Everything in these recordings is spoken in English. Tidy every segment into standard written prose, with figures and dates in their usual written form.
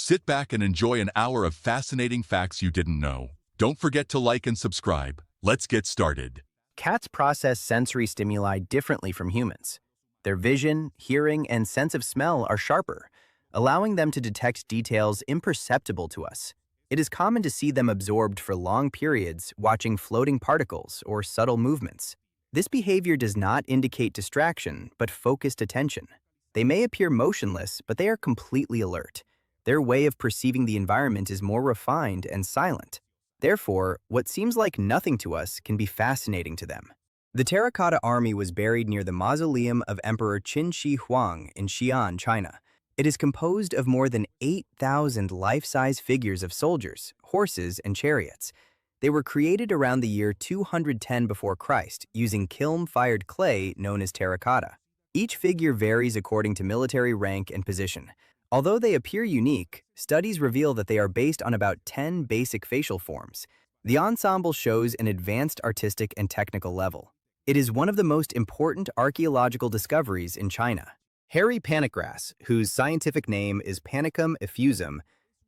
Sit back and enjoy an hour of fascinating facts you didn't know. Don't forget to like and subscribe. Let's get started. Cats process sensory stimuli differently from humans. Their vision, hearing, and sense of smell are sharper, allowing them to detect details imperceptible to us. It is common to see them absorbed for long periods, watching floating particles or subtle movements. This behavior does not indicate distraction, but focused attention. They may appear motionless, but they are completely alert. Their way of perceiving the environment is more refined and silent. Therefore, what seems like nothing to us can be fascinating to them. The terracotta army was buried near the mausoleum of Emperor Qin Shi Huang in Xi'an, China. It is composed of more than 8,000 life-size figures of soldiers, horses, and chariots. They were created around the year 210 before Christ using kiln-fired clay known as terracotta. Each figure varies according to military rank and position. Although they appear unique, studies reveal that they are based on about 10 basic facial forms. The ensemble shows an advanced artistic and technical level. It is one of the most important archaeological discoveries in China. Hairy panic grass, whose scientific name is Panicum effusum,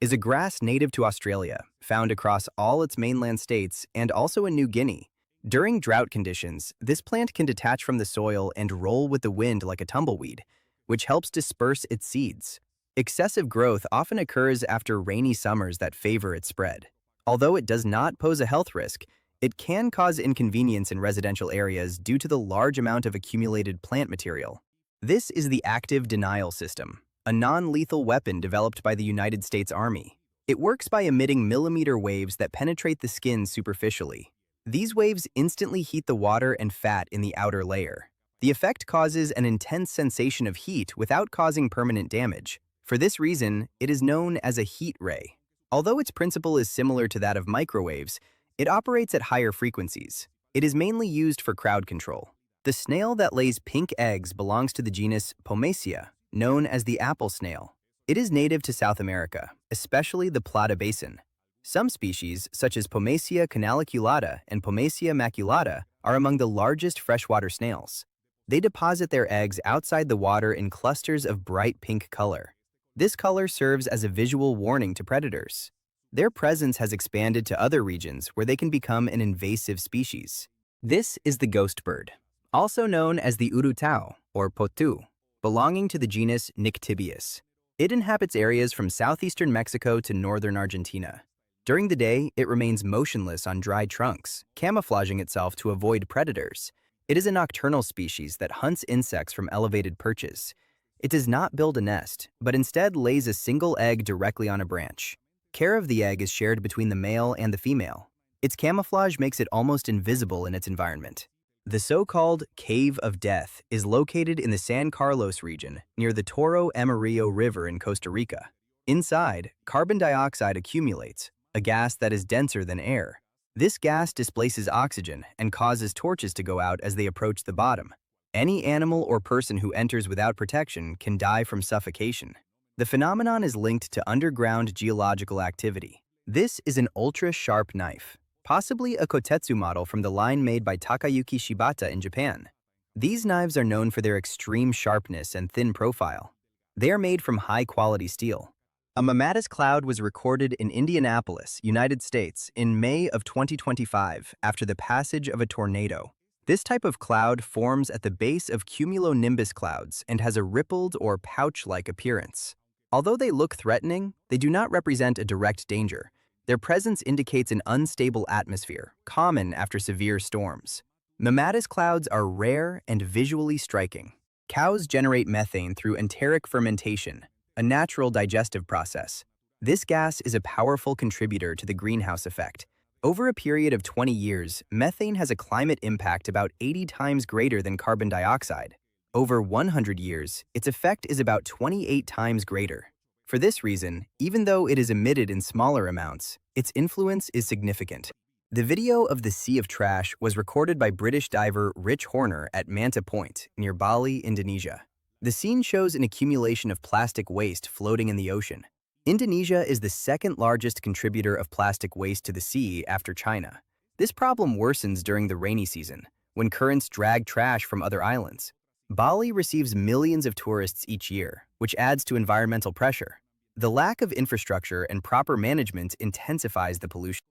is a grass native to Australia, found across all its mainland states and also in New Guinea. During drought conditions, this plant can detach from the soil and roll with the wind like a tumbleweed, which helps disperse its seeds. Excessive growth often occurs after rainy summers that favor its spread. Although it does not pose a health risk, it can cause inconvenience in residential areas due to the large amount of accumulated plant material. This is the active denial system, a non-lethal weapon developed by the United States Army. It works by emitting millimeter waves that penetrate the skin superficially. These waves instantly heat the water and fat in the outer layer. The effect causes an intense sensation of heat without causing permanent damage. For this reason, it is known as a heat ray. Although its principle is similar to that of microwaves, it operates at higher frequencies. It is mainly used for crowd control. The snail that lays pink eggs belongs to the genus Pomacea, known as the apple snail. It is native to South America, especially the Plata Basin. Some species, such as Pomacea canaliculata and Pomacea maculata, are among the largest freshwater snails. They deposit their eggs outside the water in clusters of bright pink color. This color serves as a visual warning to predators. Their presence has expanded to other regions where they can become an invasive species. This is the ghost bird, also known as the urutao or potu, belonging to the genus Nyctibius. It inhabits areas from southeastern Mexico to northern Argentina. During the day, it remains motionless on dry trunks, camouflaging itself to avoid predators. It is a nocturnal species that hunts insects from elevated perches. It does not build a nest, but instead lays a single egg directly on a branch. Care of the egg is shared between the male and the female. Its camouflage makes it almost invisible in its environment. The so-called Cave of Death is located in the San Carlos region near the Toro Amarillo River in Costa Rica. Inside, carbon dioxide accumulates, a gas that is denser than air. This gas displaces oxygen and causes torches to go out as they approach the bottom. Any animal or person who enters without protection can die from suffocation. The phenomenon is linked to underground geological activity. This is an ultra-sharp knife, possibly a kotetsu model from the line made by Takayuki Shibata in Japan. These knives are known for their extreme sharpness and thin profile. They are made from high-quality steel. A mammatus cloud was recorded in Indianapolis, United States, in May of 2025 after the passage of a tornado. This type of cloud forms at the base of cumulonimbus clouds and has a rippled or pouch-like appearance. Although they look threatening, they do not represent a direct danger. Their presence indicates an unstable atmosphere, common after severe storms. Mammatus clouds are rare and visually striking. Cows generate methane through enteric fermentation, a natural digestive process. This gas is a powerful contributor to the greenhouse effect. Over a period of 20 years, methane has a climate impact about 80 times greater than carbon dioxide. Over 100 years, its effect is about 28 times greater. For this reason, even though it is emitted in smaller amounts, its influence is significant. The video of the Sea of Trash was recorded by British diver Rich Horner at Manta Point, near Bali, Indonesia. The scene shows an accumulation of plastic waste floating in the ocean. Indonesia is the second largest contributor of plastic waste to the sea after China. This problem worsens during the rainy season, when currents drag trash from other islands. Bali receives millions of tourists each year, which adds to environmental pressure. The lack of infrastructure and proper management intensifies the pollution.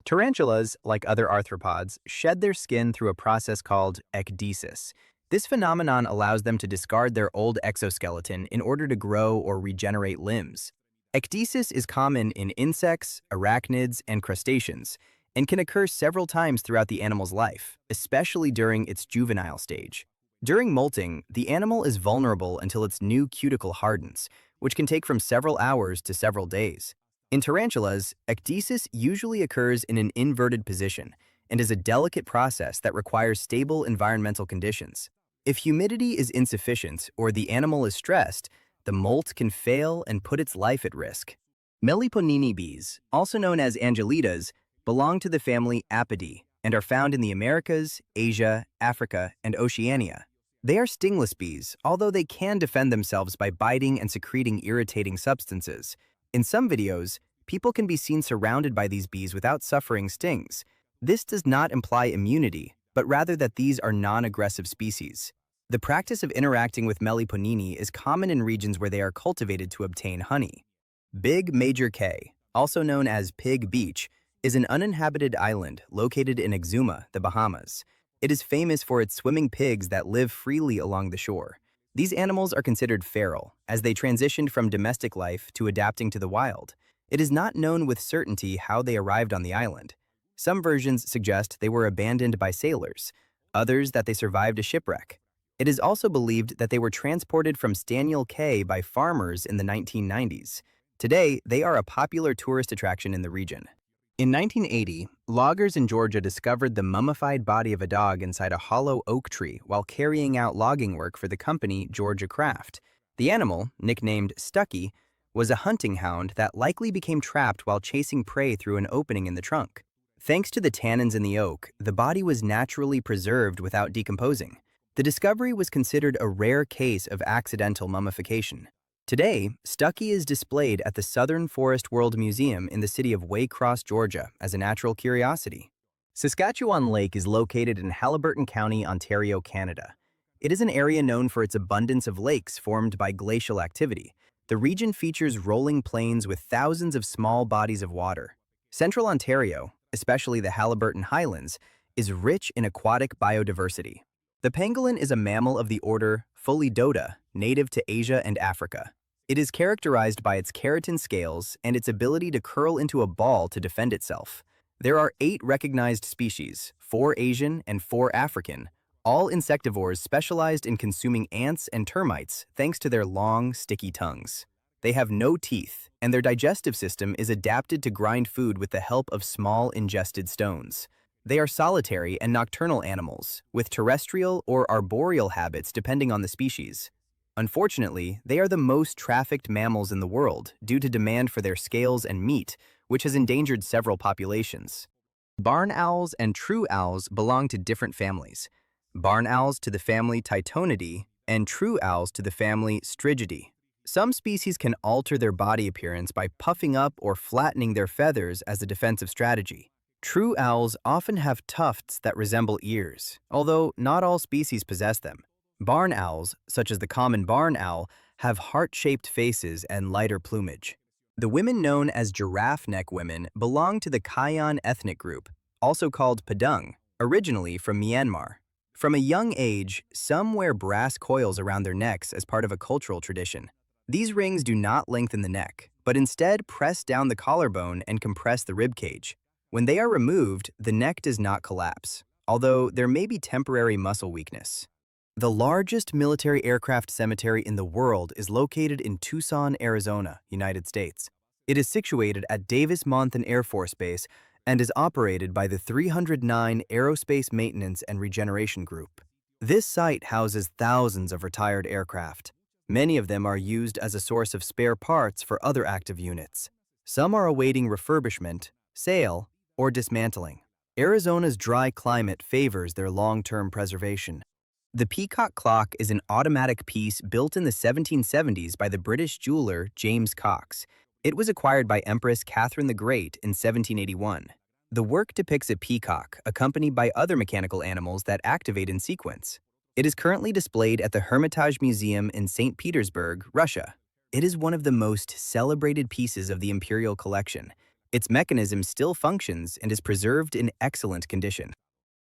Tarantulas, like other arthropods, shed their skin through a process called ecdysis. This phenomenon allows them to discard their old exoskeleton in order to grow or regenerate limbs. Ecdysis is common in insects, arachnids, and crustaceans, and can occur several times throughout the animal's life, especially during its juvenile stage. During molting, the animal is vulnerable until its new cuticle hardens, which can take from several hours to several days. In tarantulas, ecdysis usually occurs in an inverted position and is a delicate process that requires stable environmental conditions. If humidity is insufficient or the animal is stressed, the molt can fail and put its life at risk. Melipponene bees, also known as angelitas, belong to the family Apidae and are found in the Americas, Asia, Africa, and Oceania. They are stingless bees, although they can defend themselves by biting and secreting irritating substances. In some videos, people can be seen surrounded by these bees without suffering stings. This does not imply immunity, but rather that these are non-aggressive species. The practice of interacting with Melipponene is common in regions where they are cultivated to obtain honey. Big Major Cay, also known as Pig Beach, is an uninhabited island located in Exuma, the Bahamas. It is famous for its swimming pigs that live freely along the shore. These animals are considered feral, as they transitioned from domestic life to adapting to the wild. It is not known with certainty how they arrived on the island. Some versions suggest they were abandoned by sailors, others that they survived a shipwreck. It is also believed that they were transported from Staniel Cay by farmers in the 1990s. Today, they are a popular tourist attraction in the region. In 1980, loggers in Georgia discovered the mummified body of a dog inside a hollow oak tree while carrying out logging work for the company Georgia Craft. The animal, nicknamed Stucky, was a hunting hound that likely became trapped while chasing prey through an opening in the trunk. Thanks to the tannins in the oak, the body was naturally preserved without decomposing. The discovery was considered a rare case of accidental mummification. Today, Stucky is displayed at the Southern Forest World Museum in the city of Waycross, Georgia, as a natural curiosity. Saskatchewan Lake is located in Haliburton County, Ontario, Canada. It is an area known for its abundance of lakes formed by glacial activity. The region features rolling plains with thousands of small bodies of water. Central Ontario, especially the Haliburton Highlands, is rich in aquatic biodiversity. The pangolin is a mammal of the order Pholidota, native to Asia and Africa. It is characterized by its keratin scales and its ability to curl into a ball to defend itself. There are 8 recognized species, 4 Asian and 4 African, all insectivores specialized in consuming ants and termites thanks to their long, sticky tongues. They have no teeth, and their digestive system is adapted to grind food with the help of small ingested stones. They are solitary and nocturnal animals, with terrestrial or arboreal habits depending on the species. Unfortunately, they are the most trafficked mammals in the world due to demand for their scales and meat, which has endangered several populations. Barn owls and true owls belong to different families. Barn owls to the family Titonidae and true owls to the family Strigidae. Some species can alter their body appearance by puffing up or flattening their feathers as a defensive strategy. True owls often have tufts that resemble ears, although not all species possess them. Barn owls, such as the common barn owl, have heart-shaped faces and lighter plumage. The women known as giraffe neck women belong to the Kayan ethnic group, also called Padung, originally from Myanmar. From a young age, some wear brass coils around their necks as part of a cultural tradition. These rings do not lengthen the neck, but instead press down the collarbone and compress the ribcage. When they are removed, the neck does not collapse, although there may be temporary muscle weakness. The largest military aircraft cemetery in the world is located in Tucson, Arizona, United States. It is situated at Davis-Monthan Air Force Base and is operated by the 309 Aerospace Maintenance and Regeneration Group. This site houses thousands of retired aircraft. Many of them are used as a source of spare parts for other active units. Some are awaiting refurbishment, sale, or dismantling. Arizona's dry climate favors their long-term preservation. The Peacock clock is an automatic piece built in the 1770s by the British jeweler James Cox. It was acquired by Empress Catherine the Great in 1781. The work depicts a peacock accompanied by other mechanical animals that activate in sequence. It is currently displayed at the Hermitage Museum in St. Petersburg, Russia. It is one of the most celebrated pieces of the imperial collection. Its mechanism still functions and is preserved in excellent condition.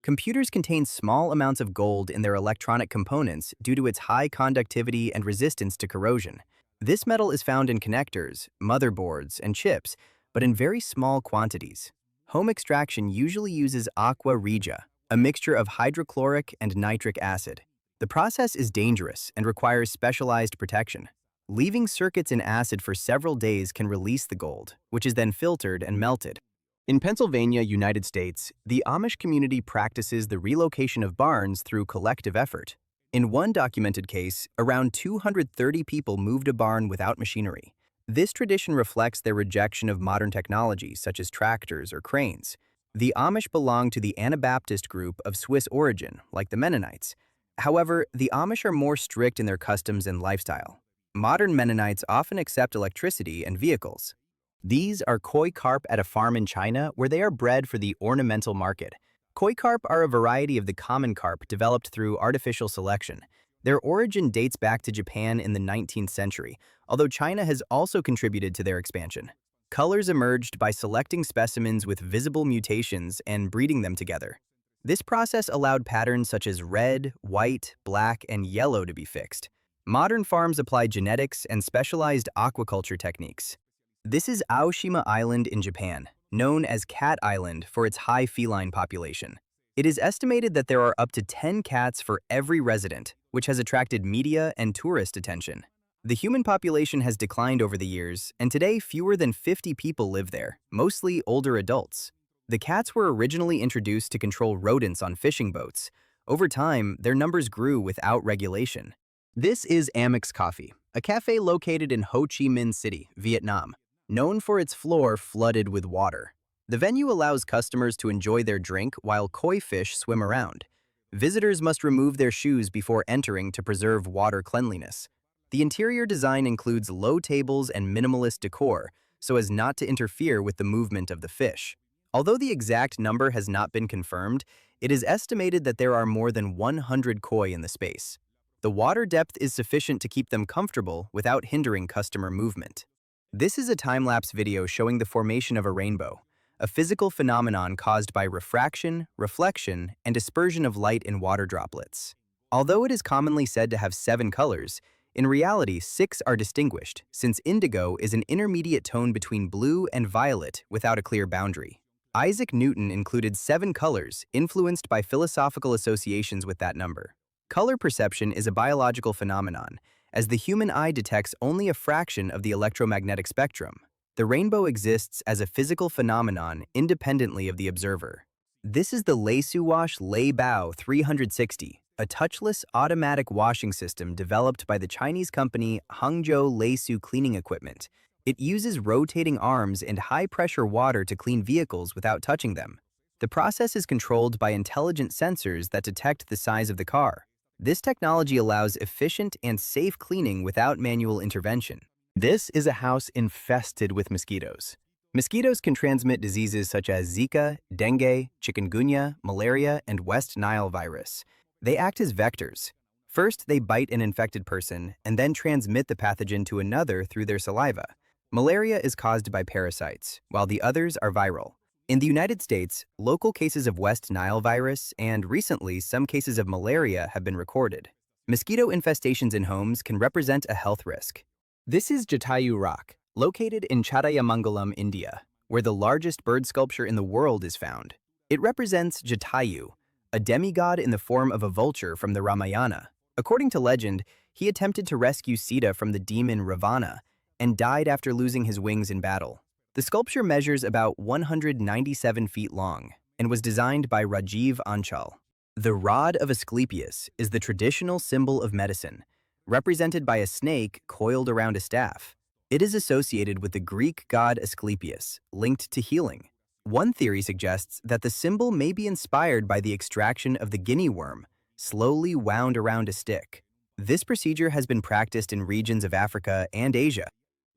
Computers contain small amounts of gold in their electronic components due to its high conductivity and resistance to corrosion. This metal is found in connectors, motherboards, and chips, but in very small quantities. Home extraction usually uses aqua regia, a mixture of hydrochloric and nitric acid. The process is dangerous and requires specialized protection. Leaving circuits in acid for several days can release the gold, which is then filtered and melted. In Pennsylvania, United States, the Amish community practices the relocation of barns through collective effort. In one documented case, around 230 people moved a barn without machinery. This tradition reflects their rejection of modern technology such as tractors or cranes. The Amish belong to the Anabaptist group of Swiss origin, like the Mennonites. However, the Amish are more strict in their customs and lifestyle. Modern Mennonites often accept electricity and vehicles. These are koi carp at a farm in China where they are bred for the ornamental market. Koi carp are a variety of the common carp developed through artificial selection. Their origin dates back to Japan in the 19th century, although China has also contributed to their expansion. Colors emerged by selecting specimens with visible mutations and breeding them together. This process allowed patterns such as red, white, black, and yellow to be fixed. Modern farms apply genetics and specialized aquaculture techniques. This is Aoshima Island in Japan, known as Cat Island for its high feline population. It is estimated that there are up to 10 cats for every resident, which has attracted media and tourist attention. The human population has declined over the years, and today fewer than 50 people live there, mostly older adults. The cats were originally introduced to control rodents on fishing boats. Over time, their numbers grew without regulation. This is Amex Coffee, a cafe located in Ho Chi Minh City, Vietnam, known for its floor flooded with water. The venue allows customers to enjoy their drink while koi fish swim around. Visitors must remove their shoes before entering to preserve water cleanliness. The interior design includes low tables and minimalist decor, so as not to interfere with the movement of the fish. Although the exact number has not been confirmed, it is estimated that there are more than 100 koi in the space. The water depth is sufficient to keep them comfortable without hindering customer movement. This is a time-lapse video showing the formation of a rainbow, a physical phenomenon caused by refraction, reflection, and dispersion of light in water droplets. Although it is commonly said to have 7 colors, in reality 6 are distinguished, since indigo is an intermediate tone between blue and violet without a clear boundary. Isaac Newton included 7 colors, influenced by philosophical associations with that number. Color perception is a biological phenomenon, as the human eye detects only a fraction of the electromagnetic spectrum. The rainbow exists as a physical phenomenon independently of the observer. This is the Leisuwash Lei Bao 360, a touchless automatic washing system developed by the Chinese company Hangzhou Leisu Cleaning Equipment. It uses rotating arms and high-pressure water to clean vehicles without touching them. The process is controlled by intelligent sensors that detect the size of the car. This technology allows efficient and safe cleaning without manual intervention. This is a house infested with mosquitoes. Mosquitoes can transmit diseases such as Zika, dengue, chikungunya, malaria, and West Nile virus. They act as vectors. First, they bite an infected person and then transmit the pathogen to another through their saliva. Malaria is caused by parasites, while the others are viral. In the United States, local cases of West Nile virus and recently some cases of malaria have been recorded. Mosquito infestations in homes can represent a health risk. This is Jatayu Rock, located in Chadayamangalam, India, where the largest bird sculpture in the world is found. It represents Jatayu, a demigod in the form of a vulture from the Ramayana. According to legend, he attempted to rescue Sita from the demon Ravana and died after losing his wings in battle. The sculpture measures about 197 feet long and was designed by Rajiv Anchal. The rod of Asclepius is the traditional symbol of medicine, represented by a snake coiled around a staff. It is associated with the Greek god Asclepius, linked to healing. One theory suggests that the symbol may be inspired by the extraction of the guinea worm, slowly wound around a stick. This procedure has been practiced in regions of Africa and Asia.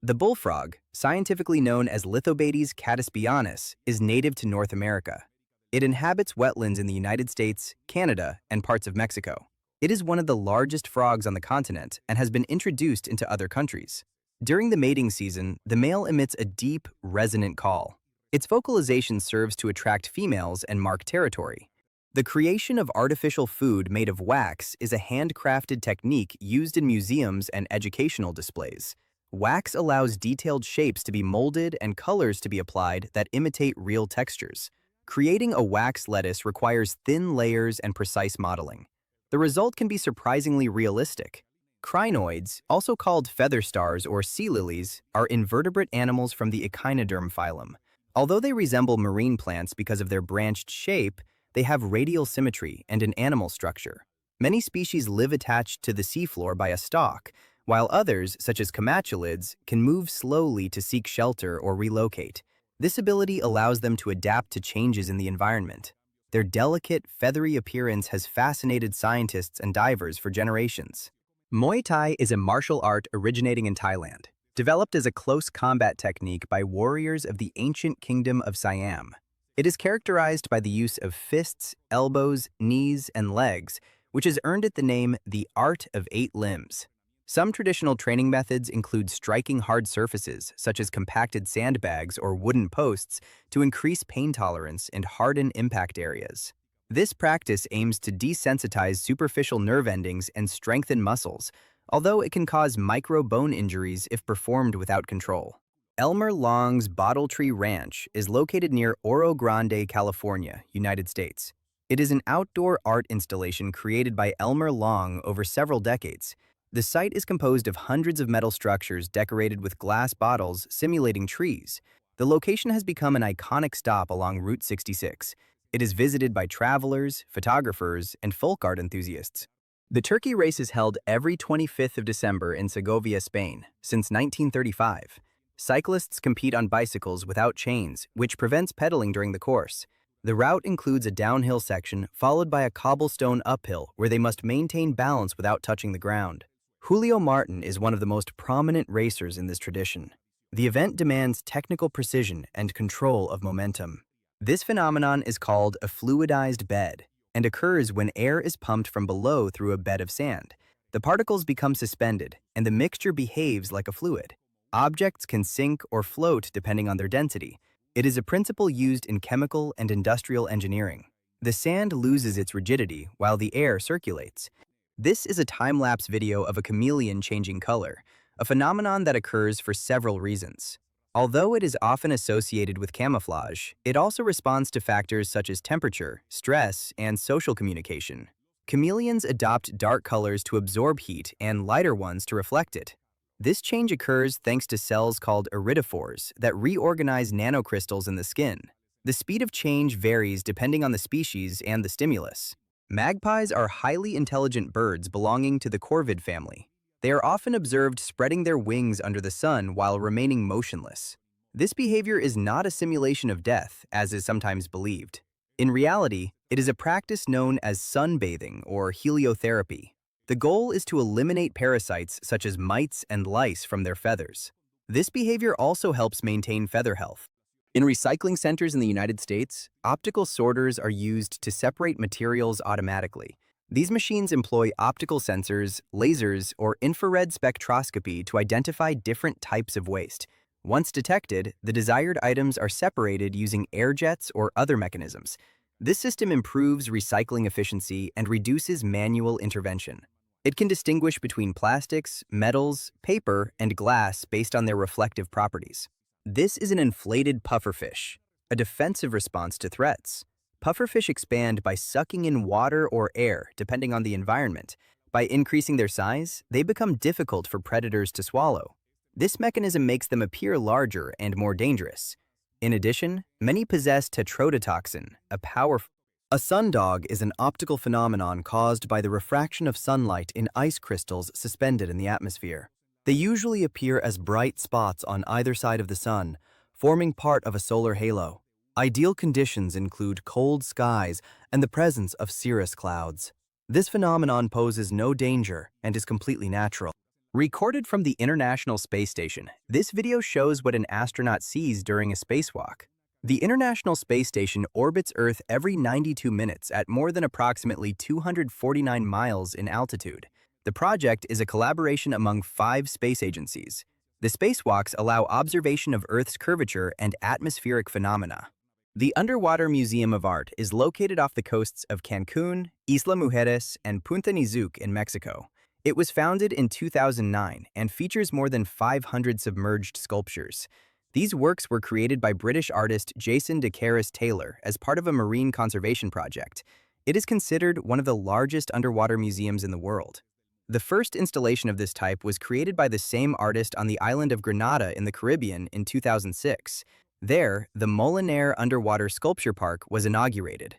The bullfrog, scientifically known as Lithobates cataspianus, is native to North America. It inhabits wetlands in the United States, Canada, and parts of Mexico. It is one of the largest frogs on the continent and has been introduced into other countries. During the mating season, the male emits a deep, resonant call. Its vocalization serves to attract females and mark territory. The creation of artificial food made of wax is a handcrafted technique used in museums and educational displays. Wax allows detailed shapes to be molded and colors to be applied that imitate real textures. Creating a wax lettuce requires thin layers and precise modeling. The result can be surprisingly realistic. Crinoids, also called feather stars or sea lilies, are invertebrate animals from the echinoderm phylum. Although they resemble marine plants because of their branched shape, they have radial symmetry and an animal structure. Many species live attached to the seafloor by a stalk, while others, such as comatulids, can move slowly to seek shelter or relocate. This ability allows them to adapt to changes in the environment. Their delicate, feathery appearance has fascinated scientists and divers for generations. Muay Thai is a martial art originating in Thailand, developed as a close combat technique by warriors of the ancient kingdom of Siam. It is characterized by the use of fists, elbows, knees, and legs, which has earned it the name the Art of Eight Limbs. Some traditional training methods include striking hard surfaces, such as compacted sandbags or wooden posts, to increase pain tolerance and harden impact areas. This practice aims to desensitize superficial nerve endings and strengthen muscles, although it can cause micro-bone injuries if performed without control. Elmer Long's Bottle Tree Ranch is located near Oro Grande, California, United States. It is an outdoor art installation created by Elmer Long over several decades. The site is composed of hundreds of metal structures decorated with glass bottles simulating trees. The location has become an iconic stop along Route 66. It is visited by travelers, photographers, and folk art enthusiasts. The turkey race is held every 25th of December in Segovia, Spain, since 1935. Cyclists compete on bicycles without chains, which prevents pedaling during the course. The route includes a downhill section followed by a cobblestone uphill where they must maintain balance without touching the ground. Julio Martin is one of the most prominent racers in this tradition. The event demands technical precision and control of momentum. This phenomenon is called a fluidized bed and occurs when air is pumped from below through a bed of sand. The particles become suspended, and the mixture behaves like a fluid. Objects can sink or float depending on their density. It is a principle used in chemical and industrial engineering. The sand loses its rigidity while the air circulates. This is a time-lapse video of a chameleon changing color, a phenomenon that occurs for several reasons. Although it is often associated with camouflage, it also responds to factors such as temperature, stress, and social communication. Chameleons adopt dark colors to absorb heat and lighter ones to reflect it. This change occurs thanks to cells called iridophores that reorganize nanocrystals in the skin. The speed of change varies depending on the species and the stimulus. Magpies are highly intelligent birds belonging to the corvid family. They are often observed spreading their wings under the sun while remaining motionless. This behavior is not a simulation of death, as is sometimes believed. In reality, it is a practice known as sunbathing or heliotherapy. The goal is to eliminate parasites such as mites and lice from their feathers. This behavior also helps maintain feather health. In recycling centers in the United States, optical sorters are used to separate materials automatically. These machines employ optical sensors, lasers, or infrared spectroscopy to identify different types of waste. Once detected, the desired items are separated using air jets or other mechanisms. This system improves recycling efficiency and reduces manual intervention. It can distinguish between plastics, metals, paper, and glass based on their reflective properties. This is an inflated pufferfish, a defensive response to threats. Pufferfish expand by sucking in water or air, depending on the environment. By increasing their size, they become difficult for predators to swallow. This mechanism makes them appear larger and more dangerous. In addition, many possess tetrodotoxin, A sundog is an optical phenomenon caused by the refraction of sunlight in ice crystals suspended in the atmosphere. They usually appear as bright spots on either side of the sun, forming part of a solar halo. Ideal conditions include cold skies and the presence of cirrus clouds. This phenomenon poses no danger and is completely natural. Recorded from the International Space Station, this video shows what an astronaut sees during a spacewalk. The International Space Station orbits Earth every 92 minutes at more than approximately 249 miles in altitude. The project is a collaboration among 5 space agencies. The spacewalks allow observation of Earth's curvature and atmospheric phenomena. The Underwater Museum of Art is located off the coasts of Cancun, Isla Mujeres, and Punta Nizuc in Mexico. It was founded in 2009 and features more than 500 submerged sculptures. These works were created by British artist Jason de Caris Taylor as part of a marine conservation project. It is considered one of the largest underwater museums in the world. The first installation of this type was created by the same artist on the island of Grenada in the Caribbean in 2006. There, the Molinare Underwater Sculpture Park was inaugurated.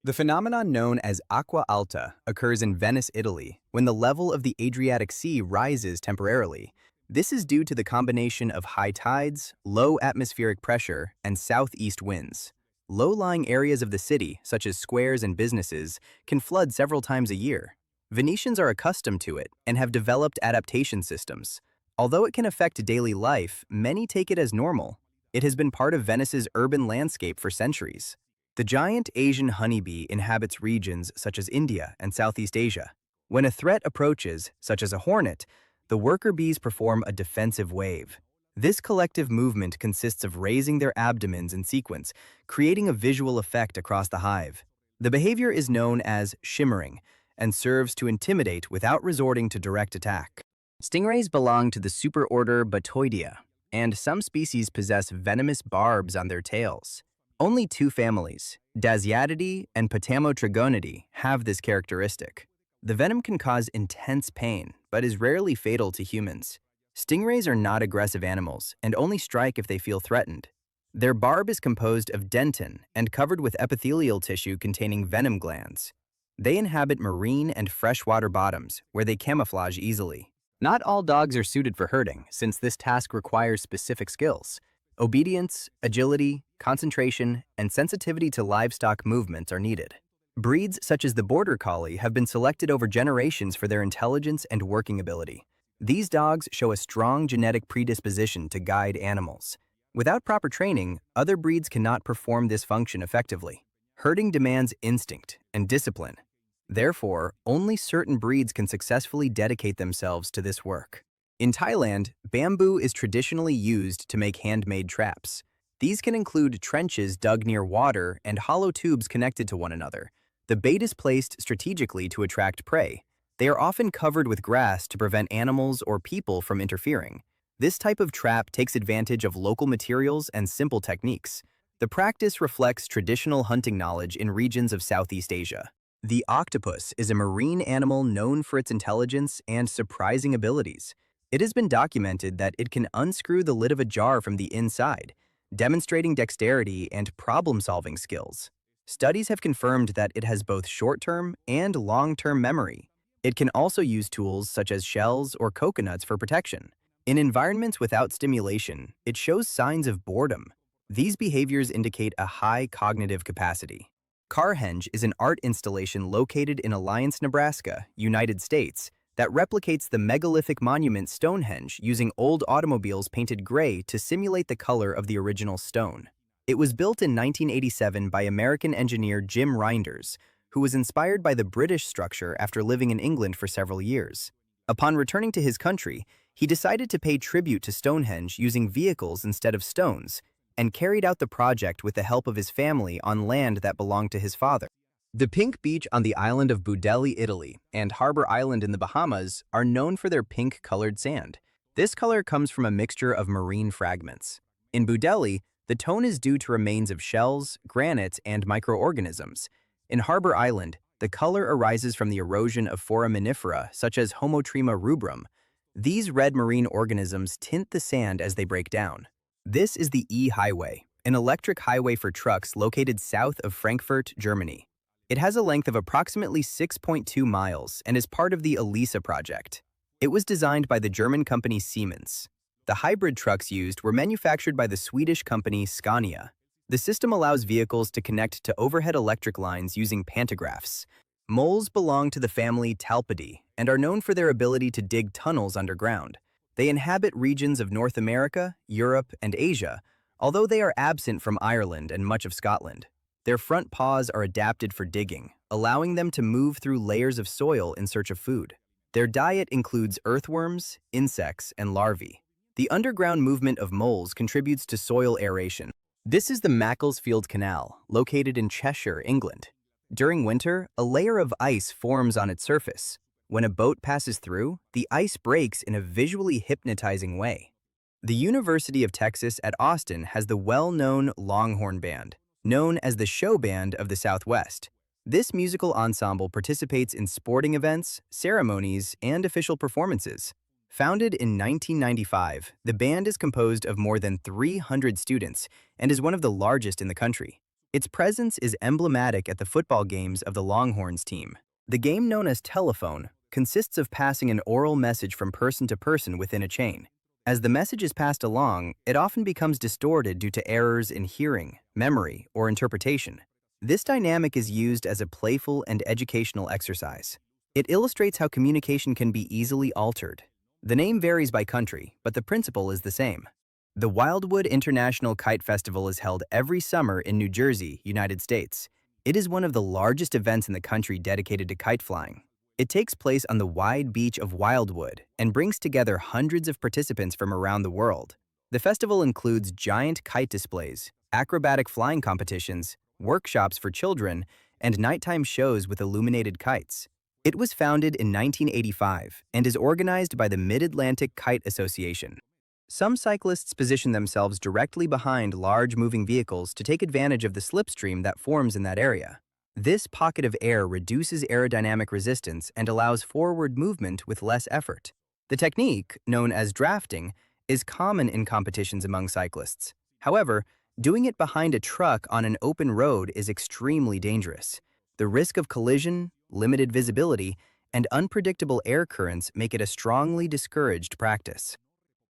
The phenomenon known as aqua alta occurs in Venice, Italy, when the level of the Adriatic Sea rises temporarily. This is due to the combination of high tides, low atmospheric pressure, and southeast winds. Low-lying areas of the city, such as squares and businesses, can flood several times a year. Venetians are accustomed to it and have developed adaptation systems. Although it can affect daily life, many take it as normal. It has been part of Venice's urban landscape for centuries. The giant Asian honeybee inhabits regions such as India and Southeast Asia. When a threat approaches, such as a hornet, the worker bees perform a defensive wave. This collective movement consists of raising their abdomens in sequence, creating a visual effect across the hive. The behavior is known as shimmering and serves to intimidate without resorting to direct attack. Stingrays belong to the superorder Batoidea, and some species possess venomous barbs on their tails. Only two families, Dasyatidae and Potamotrigonidae, have this characteristic. The venom can cause intense pain, but is rarely fatal to humans. Stingrays are not aggressive animals and only strike if they feel threatened. Their barb is composed of dentin and covered with epithelial tissue containing venom glands. They inhabit marine and freshwater bottoms, where they camouflage easily. Not all dogs are suited for herding, since this task requires specific skills. Obedience, agility, concentration, and sensitivity to livestock movements are needed. Breeds such as the Border Collie have been selected over generations for their intelligence and working ability. These dogs show a strong genetic predisposition to guide animals. Without proper training, other breeds cannot perform this function effectively. Herding demands instinct and discipline. Therefore, only certain breeds can successfully dedicate themselves to this work. In Thailand, bamboo is traditionally used to make handmade traps. These can include trenches dug near water and hollow tubes connected to one another. The bait is placed strategically to attract prey. They are often covered with grass to prevent animals or people from interfering. This type of trap takes advantage of local materials and simple techniques. The practice reflects traditional hunting knowledge in regions of Southeast Asia. The octopus is a marine animal known for its intelligence and surprising abilities. It has been documented that it can unscrew the lid of a jar from the inside, demonstrating dexterity and problem-solving skills. Studies have confirmed that it has both short-term and long-term memory. It can also use tools such as shells or coconuts for protection. In environments without stimulation, it shows signs of boredom. These behaviors indicate a high cognitive capacity. Carhenge is an art installation located in Alliance, Nebraska, United States, that replicates the megalithic monument Stonehenge using old automobiles painted gray to simulate the color of the original stone. It was built in 1987 by American engineer Jim Reinders, who was inspired by the British structure after living in England for several years. Upon returning to his country, he decided to pay tribute to Stonehenge using vehicles instead of stones, and carried out the project with the help of his family on land that belonged to his father. The pink beach on the island of Budelli, Italy, and Harbor Island in the Bahamas are known for their pink-colored sand. This color comes from a mixture of marine fragments. In Budelli, the tone is due to remains of shells, granite, and microorganisms. In Harbor Island, the color arises from the erosion of foraminifera such as Homotrema rubrum. These red marine organisms tint the sand as they break down. This is the E-Highway, an electric highway for trucks located south of Frankfurt, Germany. It has a length of approximately 6.2 miles and is part of the ELISA project. It was designed by the German company Siemens. The hybrid trucks used were manufactured by the Swedish company Scania. The system allows vehicles to connect to overhead electric lines using pantographs. Moles belong to the family Talpidae and are known for their ability to dig tunnels underground. They inhabit regions of North America, Europe, and Asia, although they are absent from Ireland and much of Scotland. Their front paws are adapted for digging, allowing them to move through layers of soil in search of food. Their diet includes earthworms, insects, and larvae. The underground movement of moles contributes to soil aeration. This is the Macclesfield Canal, located in Cheshire, England. During winter, a layer of ice forms on its surface. When a boat passes through, the ice breaks in a visually hypnotizing way. The University of Texas at Austin has the well-known Longhorn Band, known as the Show Band of the Southwest. This musical ensemble participates in sporting events, ceremonies, and official performances. Founded in 1995, the band is composed of more than 300 students and is one of the largest in the country. Its presence is emblematic at the football games of the Longhorns team. The game known as telephone consists of passing an oral message from person to person within a chain. As the message is passed along, it often becomes distorted due to errors in hearing, memory, or interpretation. This dynamic is used as a playful and educational exercise. It illustrates how communication can be easily altered. The name varies by country, but the principle is the same. The Wildwood International Kite Festival is held every summer in New Jersey, United States. It is one of the largest events in the country dedicated to kite flying. It takes place on the wide beach of Wildwood and brings together hundreds of participants from around the world. The festival includes giant kite displays, acrobatic flying competitions, workshops for children, and nighttime shows with illuminated kites. It was founded in 1985 and is organized by the Mid-Atlantic Kite Association. Some cyclists position themselves directly behind large moving vehicles to take advantage of the slipstream that forms in that area. This pocket of air reduces aerodynamic resistance and allows forward movement with less effort. The technique, known as drafting, is common in competitions among cyclists. However, doing it behind a truck on an open road is extremely dangerous. The risk of collision, limited visibility, and unpredictable air currents make it a strongly discouraged practice.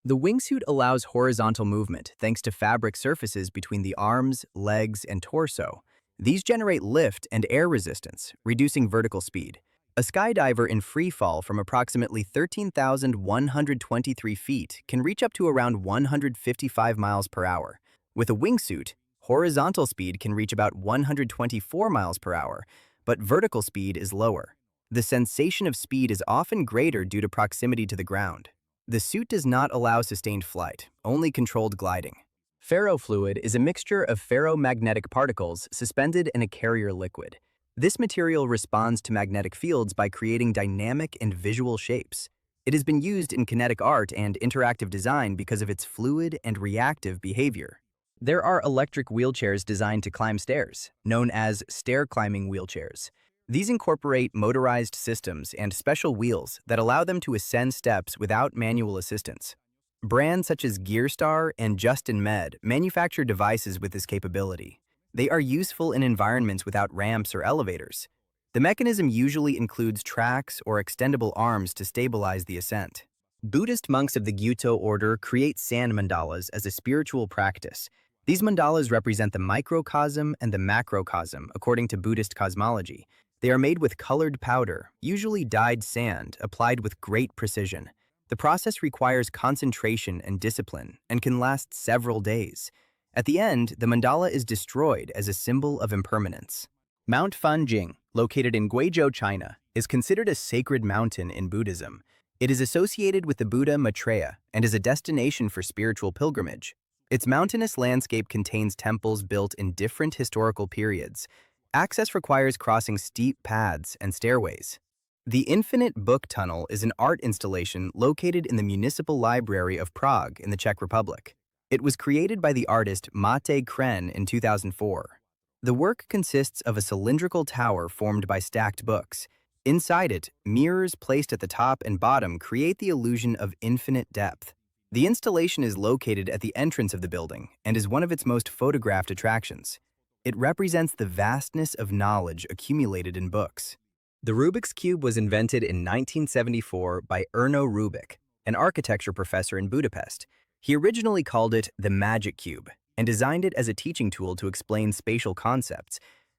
The wingsuit allows horizontal movement thanks to fabric surfaces between the arms, legs, and torso. These generate lift and air resistance, reducing vertical speed. A skydiver in free fall from approximately 13,123 feet can reach up to around 155 miles per hour. With a wingsuit, horizontal speed can reach about 124 miles per hour, but vertical speed is lower. The sensation of speed is often greater due to proximity to the ground. The suit does not allow sustained flight, only controlled gliding. Ferrofluid is a mixture of ferromagnetic particles suspended in a carrier liquid. This material responds to magnetic fields by creating dynamic and visual shapes. It has been used in kinetic art and interactive design because of its fluid and reactive behavior. There are electric wheelchairs designed to climb stairs, known as stair-climbing wheelchairs. These incorporate motorized systems and special wheels that allow them to ascend steps without manual assistance. Brands such as Gearstar and Justin Med manufacture devices with this capability. They are useful in environments without ramps or elevators. The mechanism usually includes tracks or extendable arms to stabilize the ascent. Buddhist monks of the Gyuto order create sand mandalas as a spiritual practice. These mandalas represent the microcosm and the macrocosm according to Buddhist cosmology. They are made with colored powder, usually dyed sand, applied with great precision. The process requires concentration and discipline and can last several days. At the end, the mandala is destroyed as a symbol of impermanence. Mount Fanjing, located in Guizhou, China, is considered a sacred mountain in Buddhism. It is associated with the Buddha Maitreya and is a destination for spiritual pilgrimage. Its mountainous landscape contains temples built in different historical periods. Access requires crossing steep paths and stairways. The Infinite Book Tunnel is an art installation located in the Municipal Library of Prague in the Czech Republic. It was created by the artist Mate Kren in 2004. The work consists of a cylindrical tower formed by stacked books. Inside it, mirrors placed at the top and bottom create the illusion of infinite depth. The installation is located at the entrance of the building and is one of its most photographed attractions. It represents the vastness of knowledge accumulated in books. The Rubik's Cube was invented in 1974 by Erno Rubik, an architecture professor in Budapest. He originally called it the Magic Cube and designed it as a teaching tool to explain spatial concepts.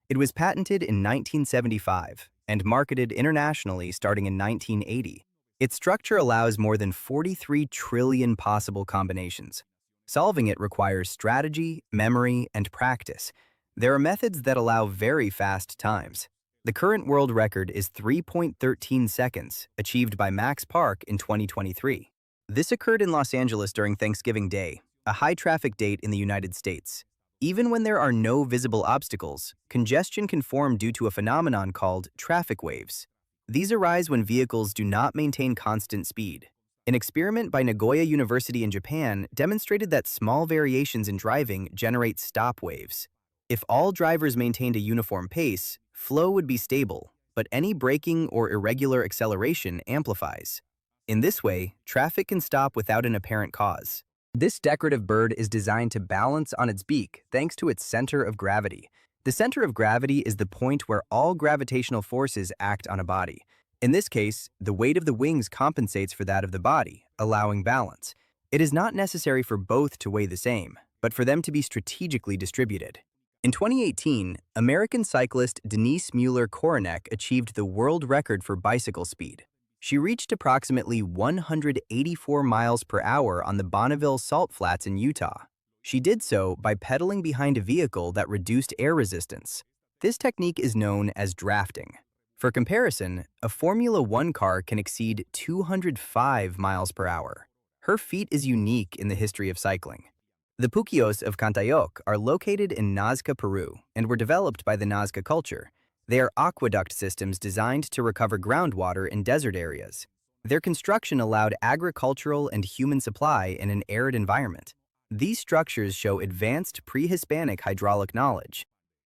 It was patented in 1975 and marketed internationally starting in 1980. Its structure allows more than 43 trillion possible combinations. Solving it requires strategy, memory, and practice. There are methods that allow very fast times. The current world record is 3.13 seconds, achieved by Max Park in 2023. This occurred in Los Angeles during Thanksgiving Day, a high-traffic date in the United States. Even when there are no visible obstacles, congestion can form due to a phenomenon called traffic waves. These arise when vehicles do not maintain constant speed. An experiment by Nagoya University in Japan demonstrated that small variations in driving generate stop waves. If all drivers maintained a uniform pace, flow would be stable, but any braking or irregular acceleration amplifies. In this way, traffic can stop without an apparent cause. This decorative bird is designed to balance on its beak thanks to its center of gravity. The center of gravity is the point where all gravitational forces act on a body. In this case, the weight of the wings compensates for that of the body, allowing balance. It is not necessary for both to weigh the same, but for them to be strategically distributed. In 2018, American cyclist Denise Mueller-Koronek achieved the world record for bicycle speed. She reached approximately 184 miles per hour on the Bonneville Salt Flats in Utah. She did so by pedaling behind a vehicle that reduced air resistance. This technique is known as drafting. For comparison, a Formula One car can exceed 205 miles per hour. Her feat is unique in the history of cycling. The Puquios of Cantayoc are located in Nazca, Peru, and were developed by the Nazca culture. They are aqueduct systems designed to recover groundwater in desert areas. Their construction allowed agricultural and human supply in an arid environment. These structures show advanced pre-Hispanic hydraulic knowledge.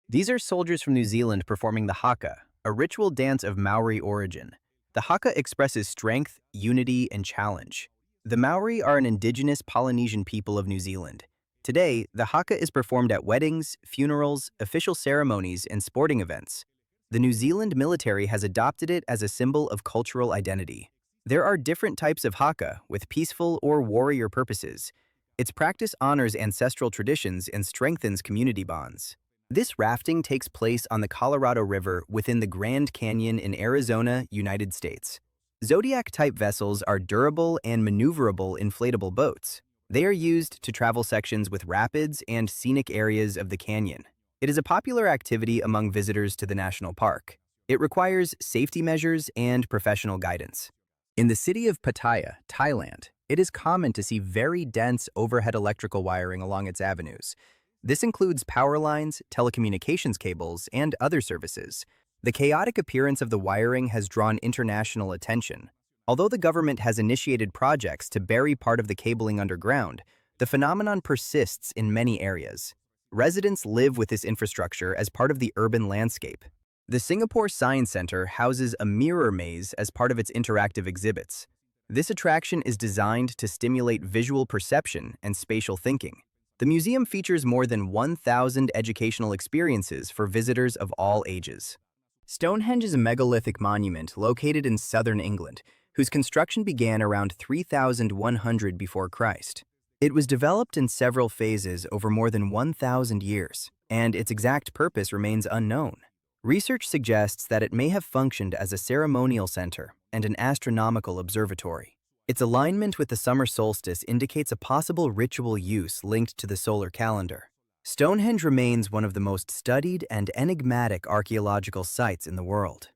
These are soldiers from New Zealand performing the haka, a ritual dance of Maori origin. The haka expresses strength, unity, and challenge. The Maori are an indigenous Polynesian people of New Zealand. Today, the haka is performed at weddings, funerals, official ceremonies, and sporting events. The New Zealand military has adopted it as a symbol of cultural identity. There are different types of haka with peaceful or warrior purposes. Its practice honors ancestral traditions and strengthens community bonds. This rafting takes place on the Colorado River within the Grand Canyon in Arizona, United States. Zodiac-type vessels are durable and maneuverable inflatable boats. They are used to travel sections with rapids and scenic areas of the canyon. It is a popular activity among visitors to the national park. It requires safety measures and professional guidance. In the city of Pattaya, Thailand, it is common to see very dense overhead electrical wiring along its avenues. This includes power lines, telecommunications cables, and other services. The chaotic appearance of the wiring has drawn international attention. Although the government has initiated projects to bury part of the cabling underground, the phenomenon persists in many areas. Residents live with this infrastructure as part of the urban landscape. The Singapore Science Center houses a mirror maze as part of its interactive exhibits. This attraction is designed to stimulate visual perception and spatial thinking. The museum features more than 1,000 educational experiences for visitors of all ages. Stonehenge is a megalithic monument located in southern England, whose construction began around 3100 before Christ. It was developed in several phases over more than 1,000 years, and its exact purpose remains unknown. Research suggests that it may have functioned as a ceremonial center and an astronomical observatory. Its alignment with the summer solstice indicates a possible ritual use linked to the solar calendar. Stonehenge remains one of the most studied and enigmatic archaeological sites in the world.